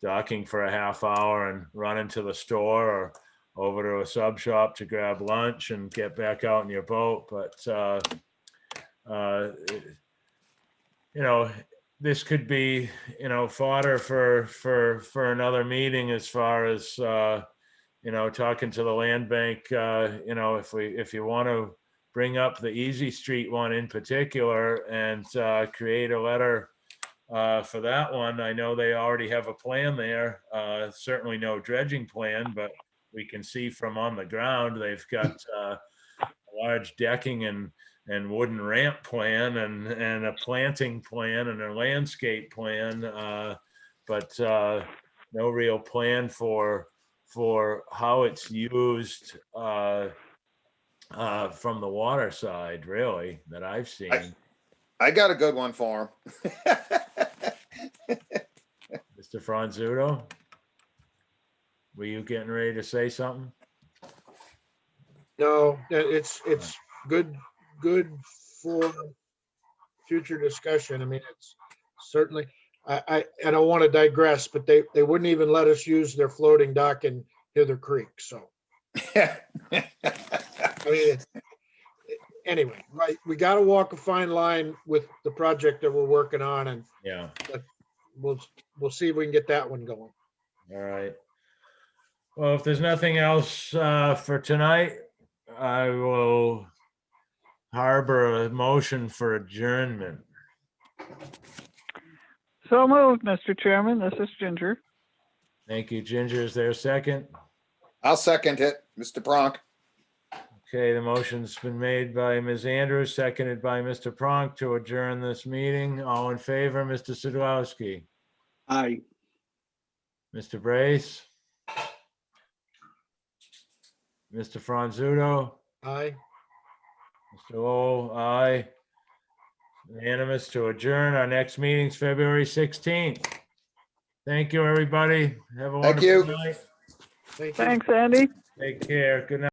docking for a half hour and running to the store or over to a sub shop to grab lunch and get back out in your boat. But you know, this could be, you know, fodder for another meeting, as far as you know, talking to the land bank. You know, if you want to bring up the Easy Street one in particular and create a letter for that one. I know they already have a plan there. Certainly no dredging plan, but we can see from on the ground they've got a large decking and wooden ramp plan and a planting plan and a landscape plan, but no real plan for how it's used from the water side, really, that I've seen. I got a good one for him. Mr. Franzuto, were you getting ready to say something? No, it's good for future discussion. I mean, it's certainly, I don't want to digress, but they wouldn't even let us use their floating dock in Hither Creek, so. I mean, anyway, right, we got to walk a fine line with the project that we're working on, and Yeah. we'll see if we can get that one going. All right. Well, if there's nothing else for tonight, I will harbor a motion for adjournment. So moved, Mr. Chairman. This is Ginger. Thank you, Ginger. Is there a second? I'll second it, Mr. Pronk. Okay, the motion's been made by Ms. Andrews, seconded by Mr. Pronk to adjourn this meeting. All in favor, Mr. Sadowski, Aye. Mr. Brace, Mr. Franzuto, Aye. Mr. Lowell, aye. Unanimous to adjourn. Our next meeting's February 16th. Thank you, everybody. Have a Thank wonderful you. night. Thank you. Thanks, Andy. Take care. Good night.